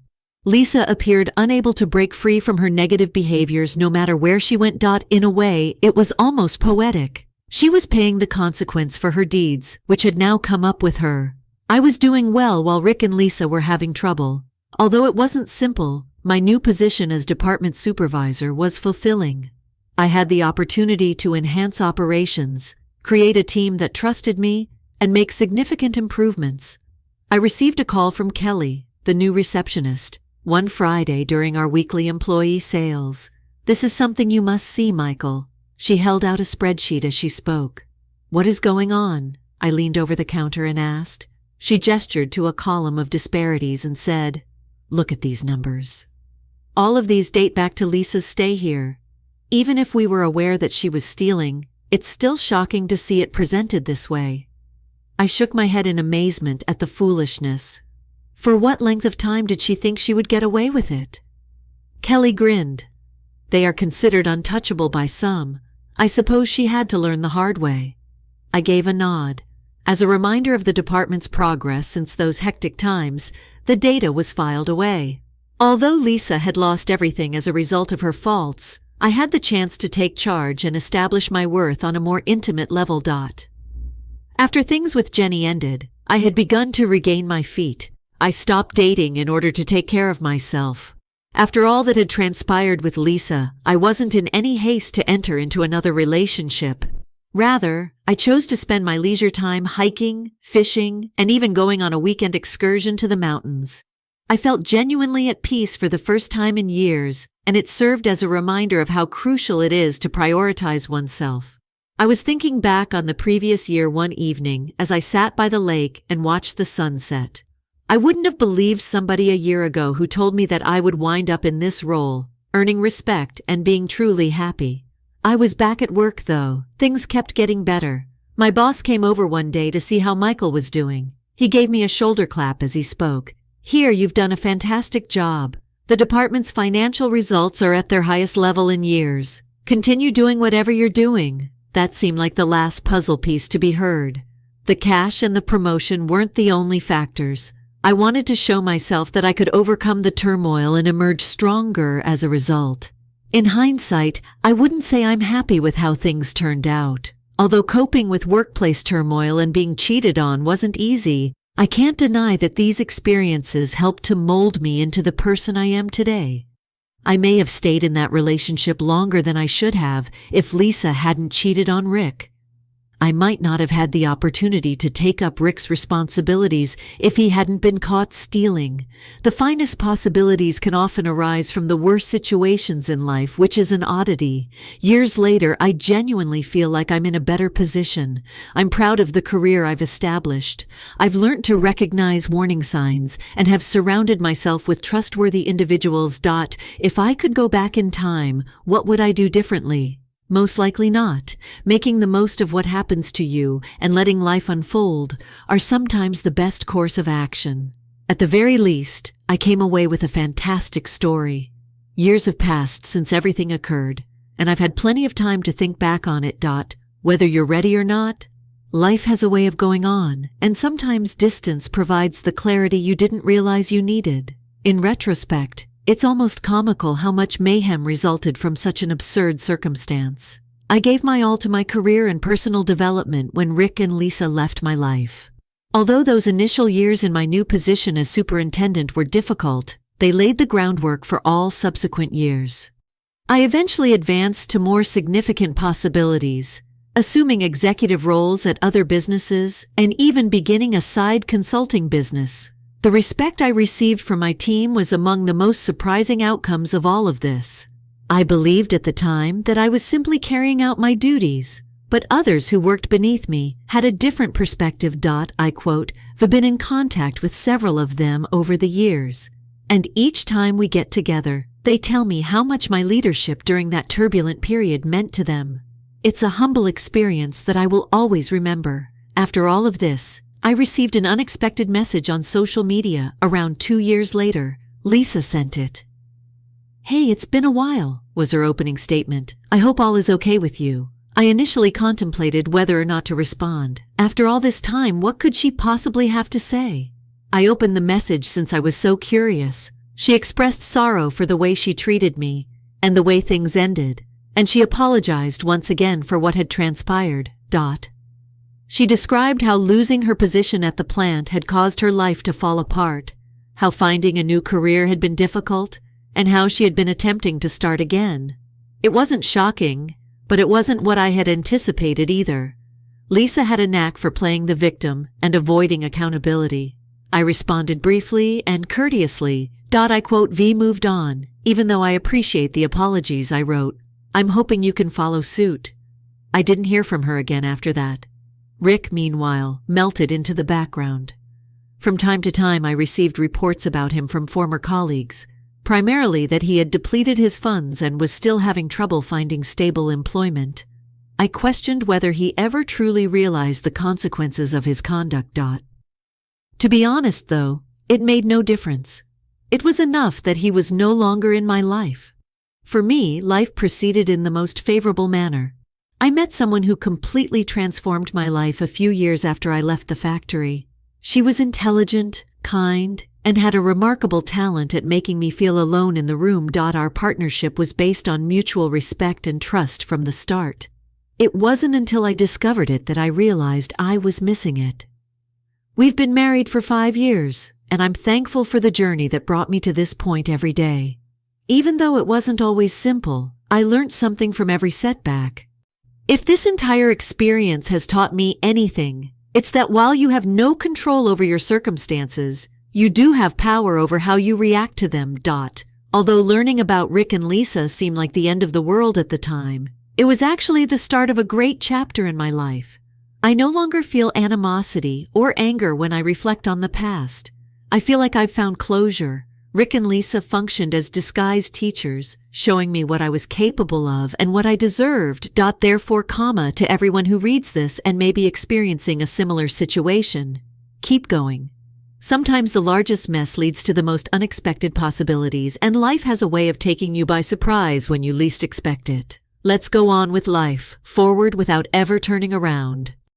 Lisa appeared unable to break free from her negative behaviors no matter where she went. In a way, it was almost poetic. She was paying the consequence for her deeds, which had now come up with her. I was doing well while Rick and Lisa were having trouble. Although it wasn't simple, my new position as department supervisor was fulfilling. I had the opportunity to enhance operations, create a team that trusted me, and make significant improvements. I received a call from Kelly, the new receptionist, one Friday during our weekly employee sales. This is something you must see, Michael. She held out a spreadsheet as she spoke. What is going on? I leaned over the counter and asked. She gestured to a column of disparities and said, Look at these numbers. All of these date back to Lisa's stay here. Even if we were aware that she was stealing, it's still shocking to see it presented this way. I shook my head in amazement at the foolishness. For what length of time did she think she would get away with it? Kelly grinned. They are considered untouchable by some. I suppose she had to learn the hard way. I gave a nod. As a reminder of the department's progress since those hectic times, the data was filed away. Although Lisa had lost everything as a result of her faults, I had the chance to take charge and establish my worth on a more intimate level. After things with Jenny ended, I had begun to regain my feet. I stopped dating in order to take care of myself. After all that had transpired with Lisa, I wasn't in any haste to enter into another relationship. Rather, I chose to spend my leisure time hiking, fishing, and even going on a weekend excursion to the mountains. I felt genuinely at peace for the first time in years, and it served as a reminder of how crucial it is to prioritize oneself. I was thinking back on the previous year one evening as I sat by the lake and watched the sunset. I wouldn't have believed somebody a year ago who told me that I would wind up in this role, earning respect and being truly happy. I was back at work though. Things kept getting better. My boss came over one day to see how Michael was doing. He gave me a shoulder clap as he spoke. "Here, you've done a fantastic job. The department's financial results are at their highest level in years. Continue doing whatever you're doing." That seemed like the last puzzle piece to be heard. The cash and the promotion weren't the only factors. I wanted to show myself that I could overcome the turmoil and emerge stronger as a result. In hindsight, I wouldn't say I'm happy with how things turned out. Although coping with workplace turmoil and being cheated on wasn't easy, I can't deny that these experiences helped to mold me into the person I am today. I may have stayed in that relationship longer than I should have if Lisa hadn't cheated on Rick. I might not have had the opportunity to take up Rick's responsibilities if he hadn't been caught stealing. The finest possibilities can often arise from the worst situations in life, which is an oddity. Years later, I genuinely feel like I'm in a better position. I'm proud of the career I've established. I've learned to recognize warning signs and have surrounded myself with trustworthy individuals. If I could go back in time, what would I do differently? Most likely not. Making the most of what happens to you and letting life unfold are sometimes the best course of action. At the very least, I came away with a fantastic story. Years have passed since everything occurred, and I've had plenty of time to think back on it. Whether you're ready or not, life has a way of going on, and sometimes distance provides the clarity you didn't realize you needed. In retrospect, it's almost comical how much mayhem resulted from such an absurd circumstance. I gave my all to my career and personal development when Rick and Lisa left my life. Although those initial years in my new position as superintendent were difficult, they laid the groundwork for all subsequent years. I eventually advanced to more significant possibilities, assuming executive roles at other businesses and even beginning a side consulting business. The respect I received from my team was among the most surprising outcomes of all of this. I believed at the time that I was simply carrying out my duties, but others who worked beneath me had a different perspective. I quote, "I've been in contact with several of them over the years, and each time we get together, they tell me how much my leadership during that turbulent period meant to them. It's a humble experience that I will always remember." After all of this, I received an unexpected message on social media around 2 years later. Lisa sent it. "Hey, it's been a while," was her opening statement. "I hope all is okay with you." I initially contemplated whether or not to respond. After all this time, what could she possibly have to say? I opened the message since I was so curious. She expressed sorrow for the way she treated me and the way things ended, and she apologized once again for what had transpired. She described how losing her position at the plant had caused her life to fall apart, how finding a new career had been difficult, and how she had been attempting to start again. It wasn't shocking, but it wasn't what I had anticipated either. Lisa had a knack for playing the victim and avoiding accountability. I responded briefly and courteously. I quote, "V moved on, even though I appreciate the apologies," I wrote. "I'm hoping you can follow suit." I didn't hear from her again after that. Rick, meanwhile, melted into the background. From time to time, I received reports about him from former colleagues, primarily that he had depleted his funds and was still having trouble finding stable employment. I questioned whether he ever truly realized the consequences of his conduct. To be honest, though, it made no difference. It was enough that he was no longer in my life. For me, life proceeded in the most favorable manner. I met someone who completely transformed my life a few years after I left the factory. She was intelligent, kind, and had a remarkable talent at making me feel alone in the room. Our partnership was based on mutual respect and trust from the start. It wasn't until I discovered it that I realized I was missing it. We've been married for 5 years, and I'm thankful for the journey that brought me to this point every day. Even though it wasn't always simple, I learned something from every setback. If this entire experience has taught me anything, it's that while you have no control over your circumstances, You do have power over how you react to them. Although learning about Rick and Lisa seemed like the end of the world at the time, it was actually the start of a great chapter in my life. I no longer feel animosity or anger when I reflect on the past. I feel like I've found closure. Rick and Lisa functioned as disguised teachers, showing me what I was capable of and what I deserved. Therefore, to everyone who reads this and may be experiencing a similar situation, keep going. Sometimes the largest mess leads to the most unexpected possibilities, and life has a way of taking you by surprise when you least expect it. Let's go on with life, forward without ever turning around.